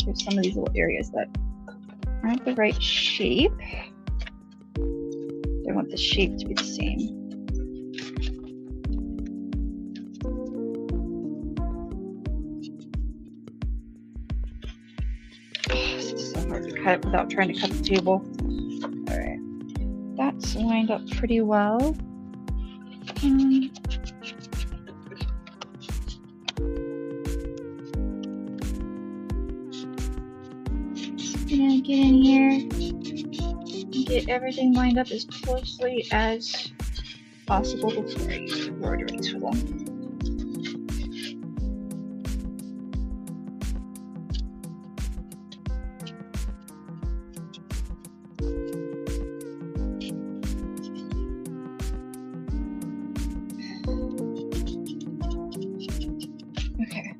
There's some of these little areas that aren't the right shape. I want the shape to be the same. This is so hard to cut without trying to cut the table. All right, that's lined up pretty well. Gonna get in here. Get everything lined up as closely as possible before I use the rotary tool. Okay.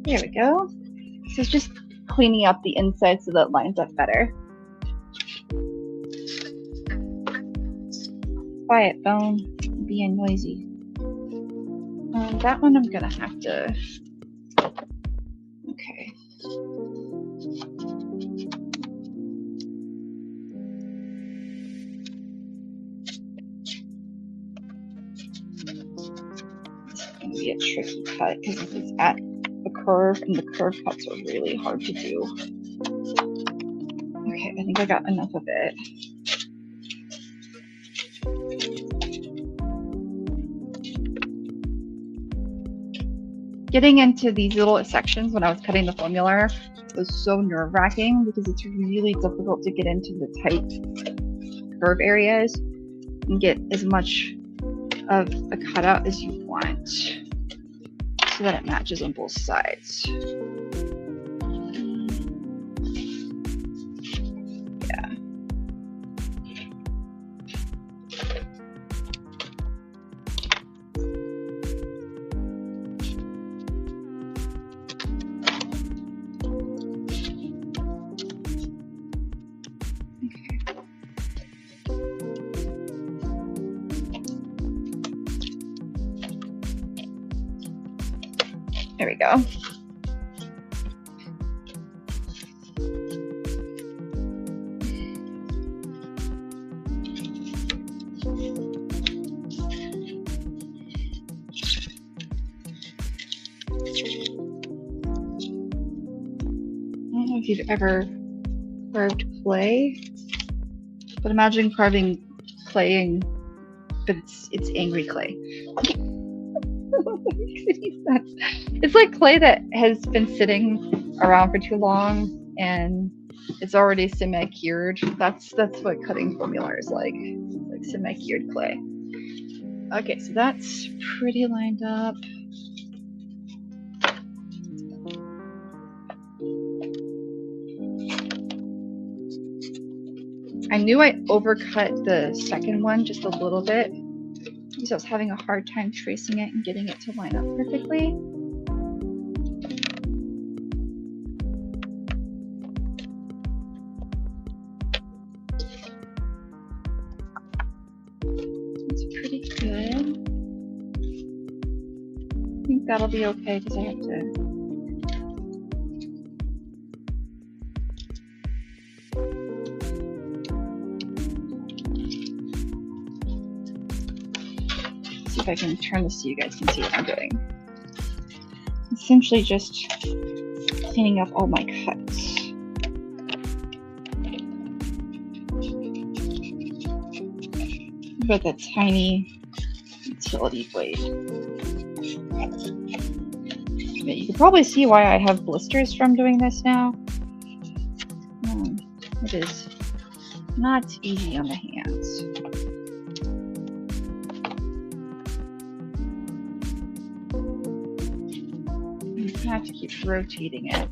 There we go. So it's just cleaning up the inside so that it lines up better. Quiet, phone. Being noisy. That one I'm gonna have to. Okay. It's gonna be a tricky cut because it's at a curve, and the curve cuts are really hard to do. Okay, I think I got enough of it. Getting into these little sections when I was cutting the formula was so nerve-wracking because it's really difficult to get into the tight curve areas and get as much of a cutout as you want so that it matches on both sides. Yeah. There we go. I don't know if you've ever carved clay, but imagine carving clay, but it's angry clay. It's like clay that has been sitting around for too long and it's already semi-cured. That's what cutting formula is like semi-cured clay. Okay, so that's pretty lined up. I knew I overcut the second one just a little bit because I was having a hard time tracing it and getting it to line up perfectly. It's pretty good. I think that'll be okay because I have to. See if I can turn this so you guys can see what I'm doing. Essentially just cleaning up all my cuts. About that tiny utility blade. But you can probably see why I have blisters from doing this now. It is not easy on the hands. I have to keep rotating it.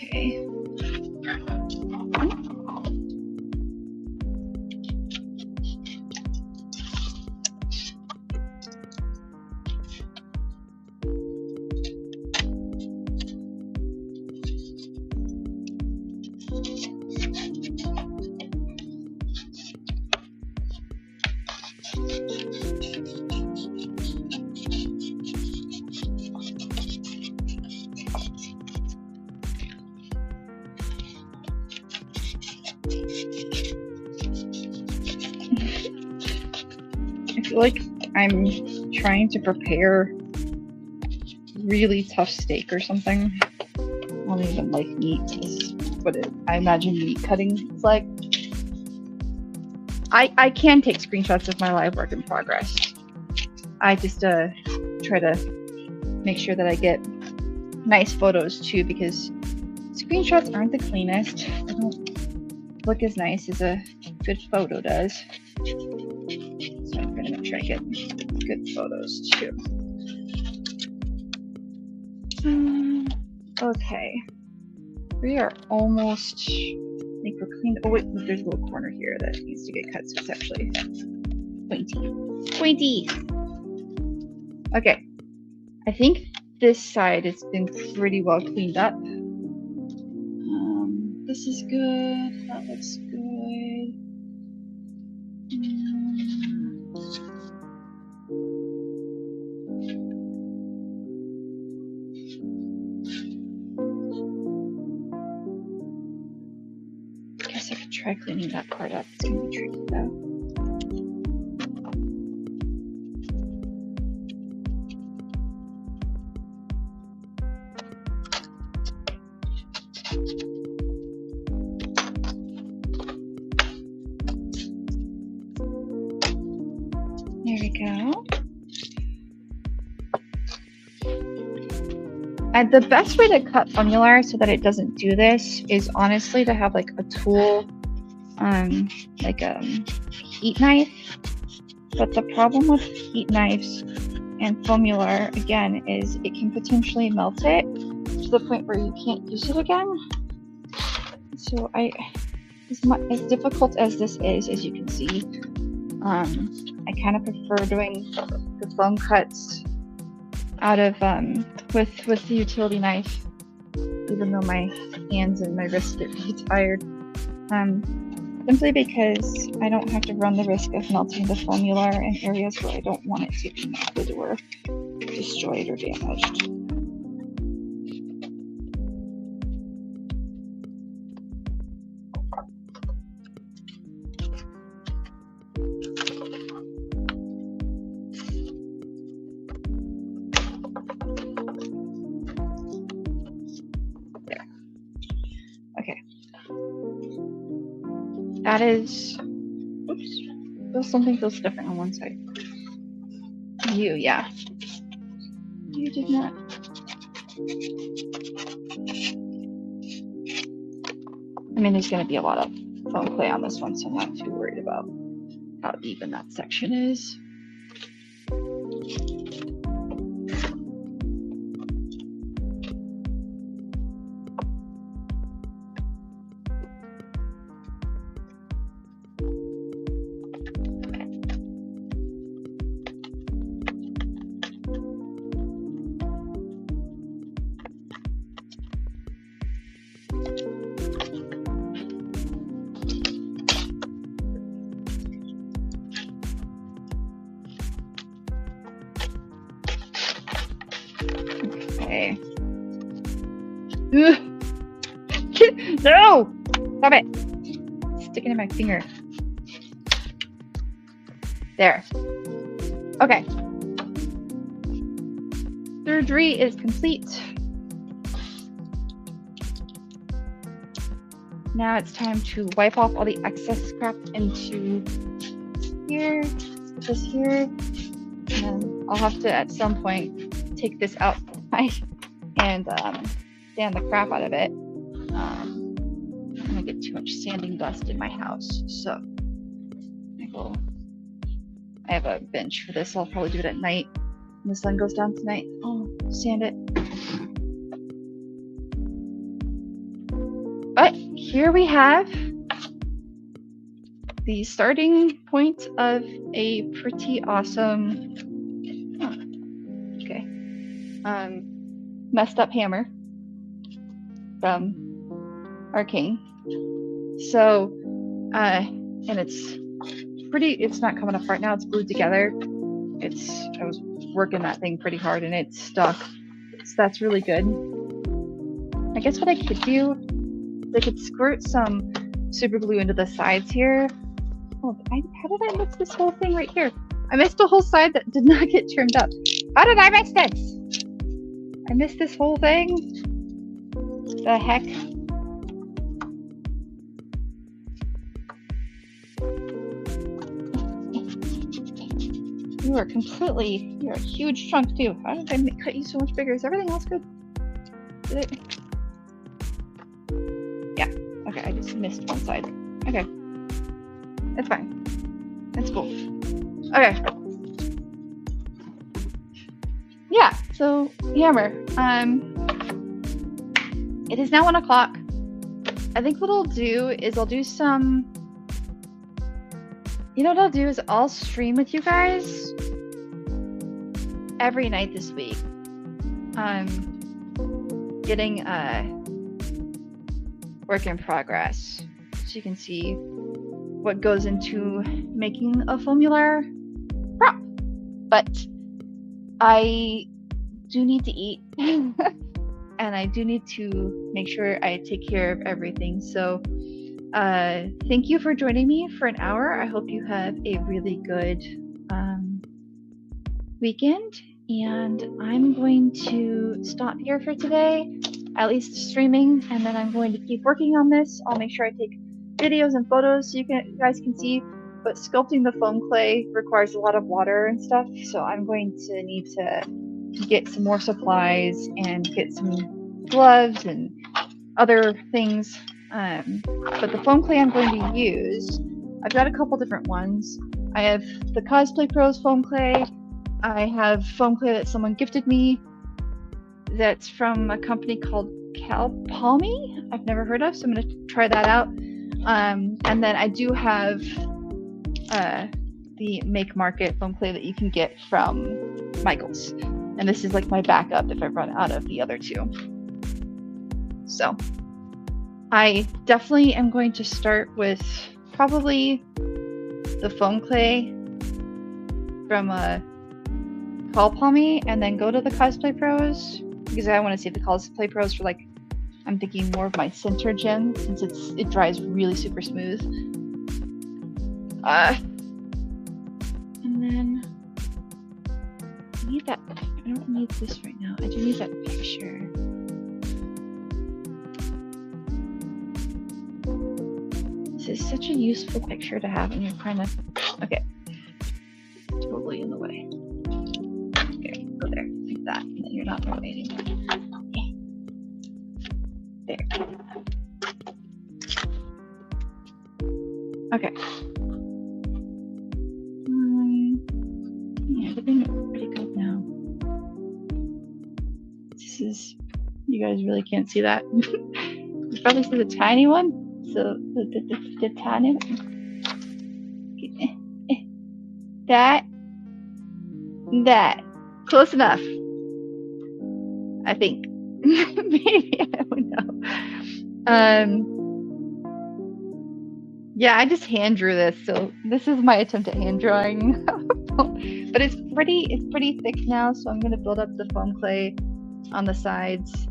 Okay. I feel like I'm trying to prepare really tough steak or something. I don't even like meat. Is what I imagine meat cutting is like. I can take screenshots of my live work in progress. I just try to make sure that I get nice photos too, because screenshots aren't the cleanest. They don't look as nice as a good photo does. So I'm gonna make sure I get good photos too. Okay, we are almost. I think we're clean. Oh wait, there's a little corner here that needs to get cut, so it's actually pointy. Okay, I think this side has been pretty well cleaned up. This is good. That looks good. Guess I could try cleaning that part up. It's gonna be tricky though. There we go. the best way to cut foamular so that it doesn't do this is honestly to have like a tool, like a heat knife. But the problem with heat knives and foamular, again, is it can potentially melt it to the point where you can't use it again. So as difficult as this is, as you can see, I kind of prefer doing the foam cuts out of with the utility knife, even though my hands and my wrists get really tired. Simply because I don't have to run the risk of melting the foamular in areas where I don't want it to be melted or destroyed or damaged. There. Okay. That is, oops, something feels different on one side. Yeah. You did not. I mean, there's going to be a lot of foam clay on this one, so I'm not too worried about how even that section is. Okay. No! Stop it! It's sticking in my finger. There. Okay. Surgery is complete. Now it's time to wipe off all the excess crap into here, put this here, and then I'll have to at some point take this out and sand the crap out of it. I'm gonna get too much sanding dust in my house, so I have a bench for this. I'll probably do it at night when the sun goes down tonight. I'll sand it. But here we have the starting point of a pretty awesome, messed up hammer from Arcane. So, and it's not coming apart now, it's glued together. I was working that thing pretty hard and it's stuck. So that's really good. I guess what I could do, I could squirt some super glue into the sides here. Oh, how did I miss this whole thing right here? I missed a whole side that did not get trimmed up. How did I miss this? I missed this whole thing? The heck? You're a huge chunk too. How did I cut you so much bigger? Is everything else good? Did it? Yeah. Okay, I just missed one side. Okay. It's fine. It's cool. Okay. Yeah, so hammer. It is now 1 o'clock. I think what I'll do is I'll do some, you know what I'll do is I'll stream with you guys every night this week. Getting work in progress, so you can see what goes into making a foamular prop. But I do need to eat and I do need to make sure I take care of everything. So thank you for joining me for an hour. I hope you have a really good weekend, and I'm going to stop here for today, at least streaming, and then I'm going to keep working on this. I'll make sure I take videos and photos so you guys can see, but sculpting the foam clay requires a lot of water and stuff, so I'm going to need to get some more supplies and get some gloves and other things. But the foam clay I'm going to use, I've got a couple different ones. I have the Cosplay Pros foam clay. I have foam clay that someone gifted me that's from a company called Palmy. I've never heard of, so I'm going to try that out. And then I do have the Make Market foam clay that you can get from Michael's. And this is like my backup if I run out of the other two. So I definitely am going to start with probably the foam clay from Call Palmy and then go to the Cosplay Pros because I want to see the Cosplay Pros for like, I'm thinking more of my center gem since it dries really super smooth. And then I need that. I don't need this right now. I do need that picture. This is such a useful picture to have when you're trying to. Okay, totally in the way. Here, go there, like that, and then you're not rotating. Okay. There. Okay. Yeah, everything pretty good now. This is. You guys really can't see that. You probably see the tiny one. So the tiny one. That close enough. I think. Maybe I don't know. Yeah, I just hand drew this, so this is my attempt at hand drawing. But it's pretty thick now, so I'm gonna build up the foam clay on the sides.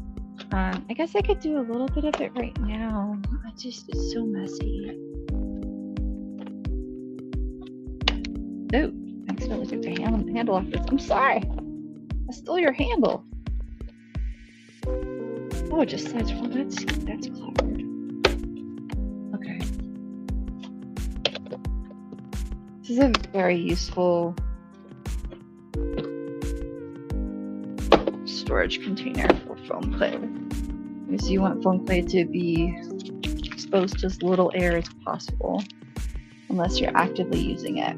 I guess I could do a little bit of it right now. It's so messy. Oh, I accidentally took the handle off this. I'm sorry. I stole your handle. Oh, it just slides from that's clever. Okay. This is a very useful storage container for foam clay. Because you want foam clay to be exposed to as little air as possible, unless you're actively using it.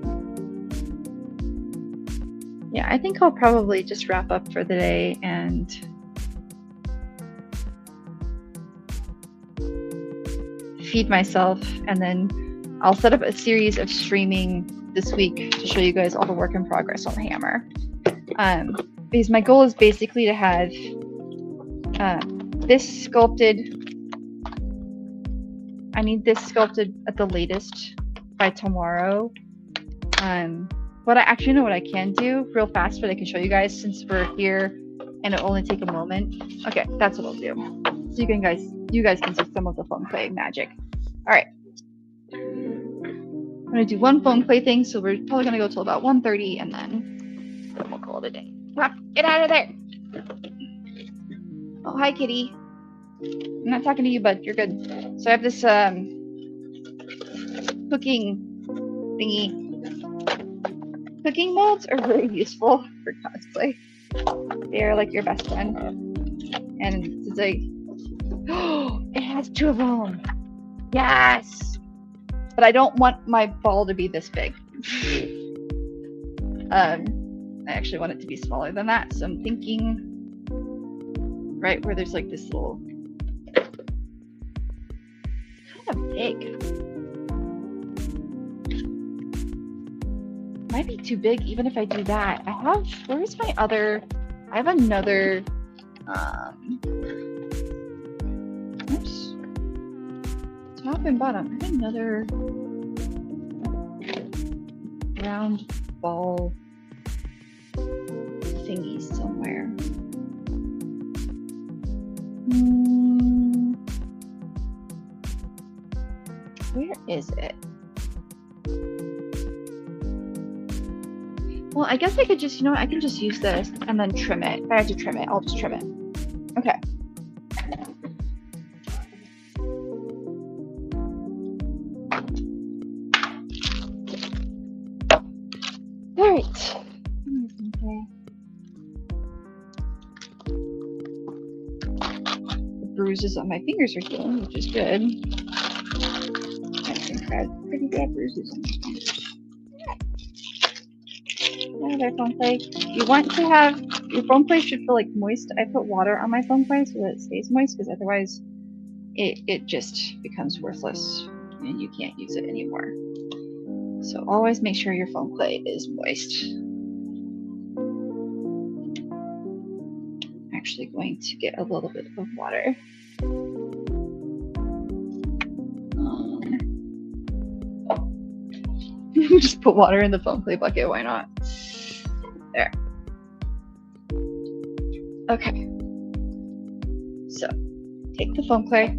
Yeah, I think I'll probably just wrap up for the day and feed myself, and then I'll set up a series of streaming this week to show you guys all the work in progress on the hammer. Because my goal is basically to have this sculpted. I need this sculpted at the latest by tomorrow. What I actually know what I can do real fast, but I can show you guys since we're here and it'll only take a moment. Okay, that's what I'll do. So you guys can see some of the foam clay magic. All right. I'm gonna do one foam clay thing, so we're probably gonna go till about 1:30 and then we'll call it a day. Get out of there. Oh, hi, kitty. I'm not talking to you, bud. You're good. So I have this cooking thingy. Cooking molds are very useful for cosplay. They are like your best friend. And it's like, oh, it has 2 of them. Yes. But I don't want my ball to be this big. I actually want it to be smaller than that. So I'm thinking right where there's like this little, kind of big. Might be too big even if I do that. Where's my other, I have another, oops, top and bottom. I have another round ball thingy somewhere. Where is it? Well, I guess I could just, I can just use this and then trim it. If I have to trim it, I'll just trim it. Okay. All right. Okay. bruises on my fingers are healing, which is good. I think I had pretty bad bruises on my fingers. Yeah, their foam clay. You want to have your foam clay should feel like moist. I put water on my foam clay so that it stays moist, because otherwise it just becomes worthless and you can't use it anymore. So always make sure your foam clay is moist. I'm actually going to get a little bit of water. Just put water in the foam clay bucket, why not? There. Okay. So take the foam clay,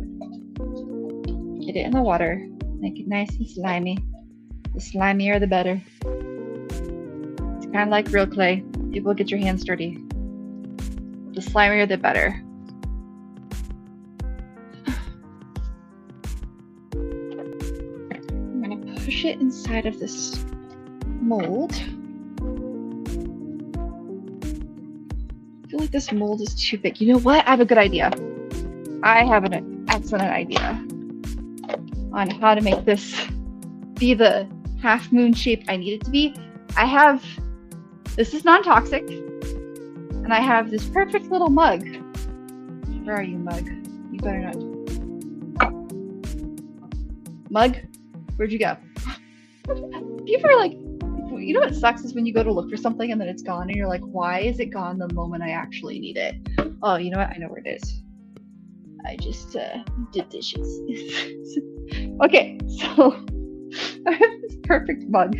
get it in the water, make it nice and slimy. The slimier the better. It's kind of like real clay. It will get your hands dirty. The slimier the better. I'm going to push it inside of this mold. I feel like this mold is too big. You know what? I have a good idea. I have an excellent idea on how to make this be the half moon shape I need it to be. This is non-toxic, and I have this perfect little mug. Where are you, mug? You better not. Mug? Where'd you go? Do you ever like, you know what sucks is when you go to look for something and then it's gone and you're like, why is it gone the moment I actually need it? Oh, you know what? I know where it is. I just did dishes. Okay, so I have this perfect mug.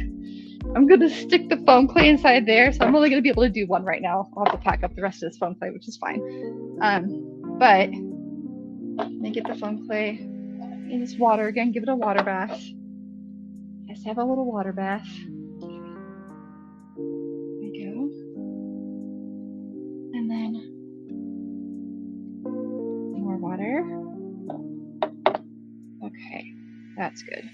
I'm going to stick the foam clay inside there, so I'm only going to be able to do one right now. I'll have to pack up the rest of this foam clay, which is fine. But let me get the foam clay in this water again, give it a water bath. Has to have a little water bath. There we go. And then more water. Okay, that's good.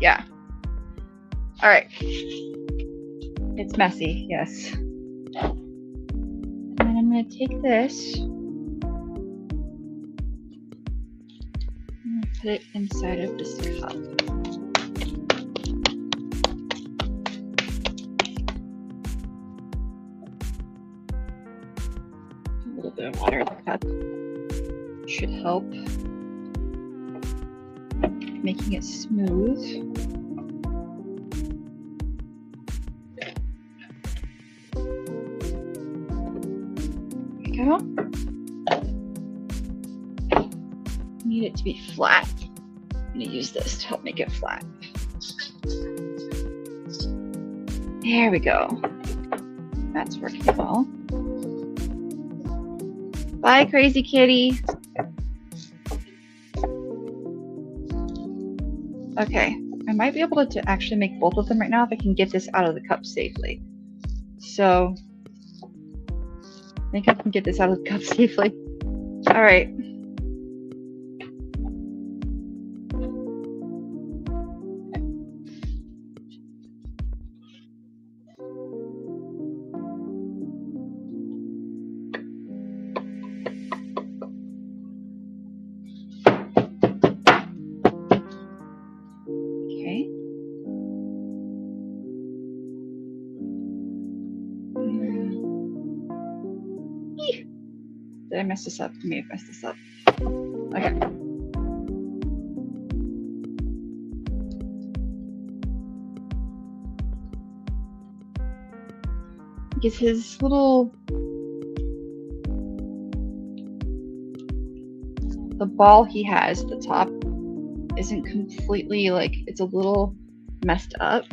Yeah. All right. It's messy, yes. And then I'm going to take this and put it inside of this cup. A little bit of water in the cup should help making it smooth. There we go. Need it to be flat. I'm going to use this to help make it flat. There we go. That's working well. Bye, crazy kitty. Okay, I might be able to actually make both of them right now if I can get this out of the cup safely. So, I think I can get this out of the cup safely. All right. Did I mess this up? I may have messed this up. Okay. Because his little, the ball he has at the top isn't completely, like, it's a little messed up.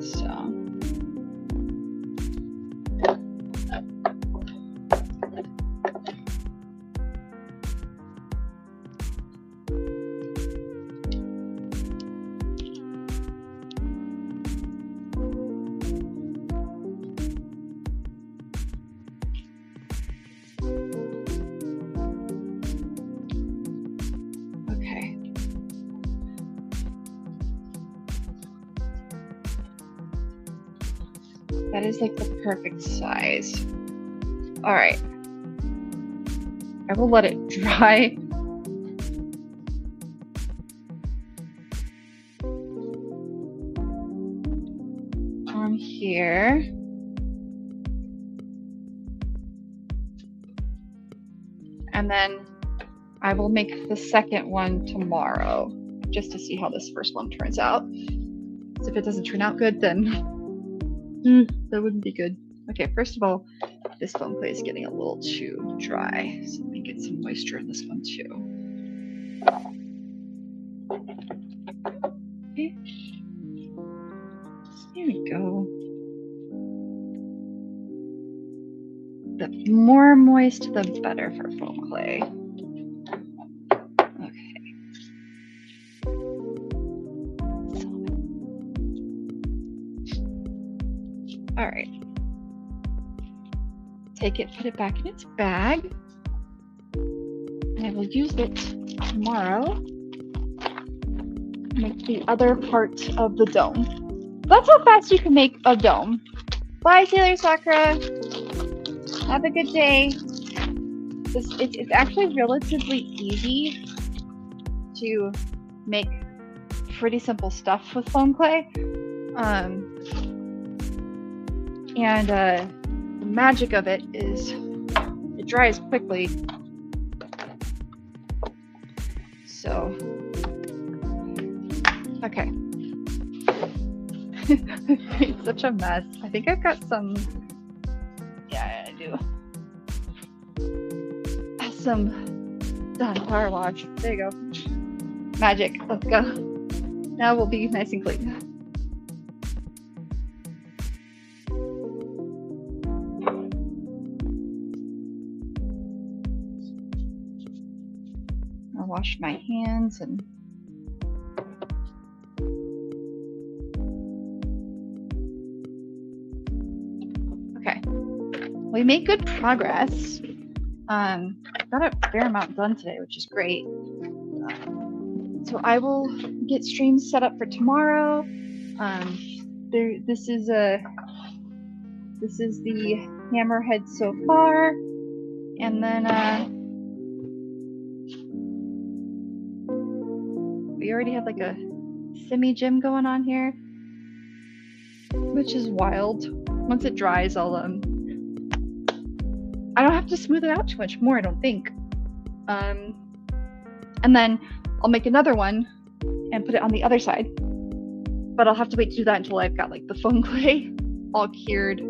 So. That is like the perfect size. All right. I will let it dry. On here. And then I will make the second one tomorrow, just to see how this first one turns out. So if it doesn't turn out good, then that wouldn't be good. Okay, first of all, this foam clay is getting a little too dry, so let me get some moisture in this one too. Okay. There we go. The more moist, the better for foam clay. Okay. All right. Take it, put it back in its bag. And I will use it tomorrow to make the other part of the dome. That's how fast you can make a dome. Bye, Sailor Sakura. Have a good day. It's actually relatively easy to make pretty simple stuff with foam clay. The magic of it is it dries quickly. So, okay. It's such a mess. I think I've got some, yeah, I do. Some done power wash. There you go. Magic. Let's go. Now we'll be nice and clean. I'll wash my hands and okay. We made good progress. Got a fair amount done today, which is great. So I will get streams set up for tomorrow. This is the hammerhead so far, and then we already have like a semi-gym going on here, which is wild. Once it dries, I don't have to smooth it out too much more, I don't think. And then I'll make another one and put it on the other side. But I'll have to wait to do that until I've got like the foam clay all cured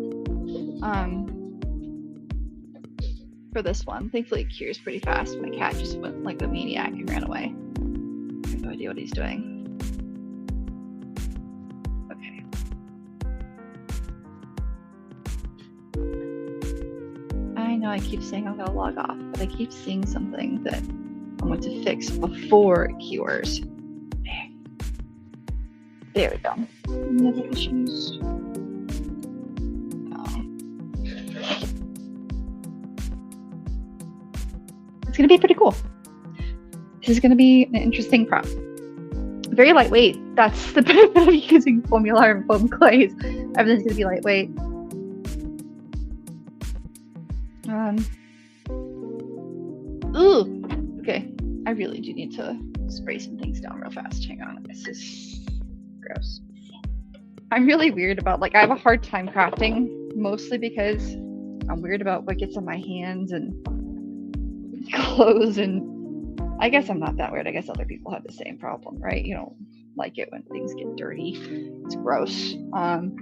for this one. Thankfully it cures pretty fast. My cat just went like a maniac and ran away. I have no idea what he's doing. Okay. I know I keep saying I'm gonna log off, but I keep seeing something that I want to fix before it cures. There we go. Any other issues? No. It's gonna be pretty cool. This is gonna be an interesting prop. Very lightweight. That's the benefit of using Foamular and foam clays. Everything's gonna be lightweight. Ooh. Okay. I really do need to spray some things down real fast. Hang on. This is gross. I'm really weird about, like, I have a hard time crafting, mostly because I'm weird about what gets on my hands and clothes, and I guess I'm not that weird. I guess other people have the same problem, right? You don't like it when things get dirty. It's gross. Plus I'm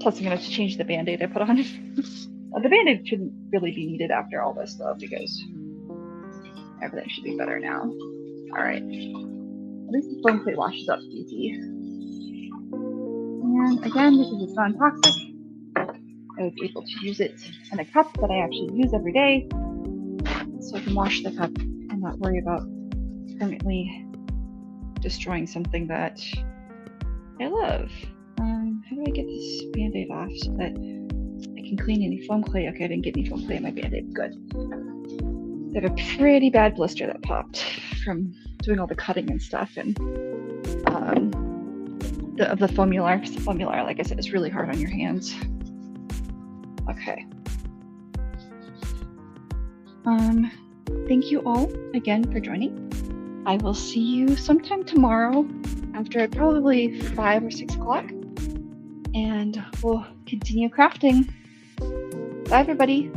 gonna have to change the band-aid I put on. The band-aid shouldn't really be needed after all this though, because everything should be better now. All right. At least the foam plate washes up easy. And again, because it's non-toxic, I was able to use it in a cup that I actually use every day. So I can wash the cup and not worry about permanently destroying something that I love. How do I get this band-aid off so that I can clean any foam clay? Okay, I didn't get any foam clay in my band-aid. Good. I have a pretty bad blister that popped from doing all the cutting and stuff, and the foamular. The foamular, like I said, is really hard on your hands. Okay. Thank you all again for joining. I will see you sometime tomorrow after probably 5 or 6 o'clock, and we'll continue crafting. Bye, everybody.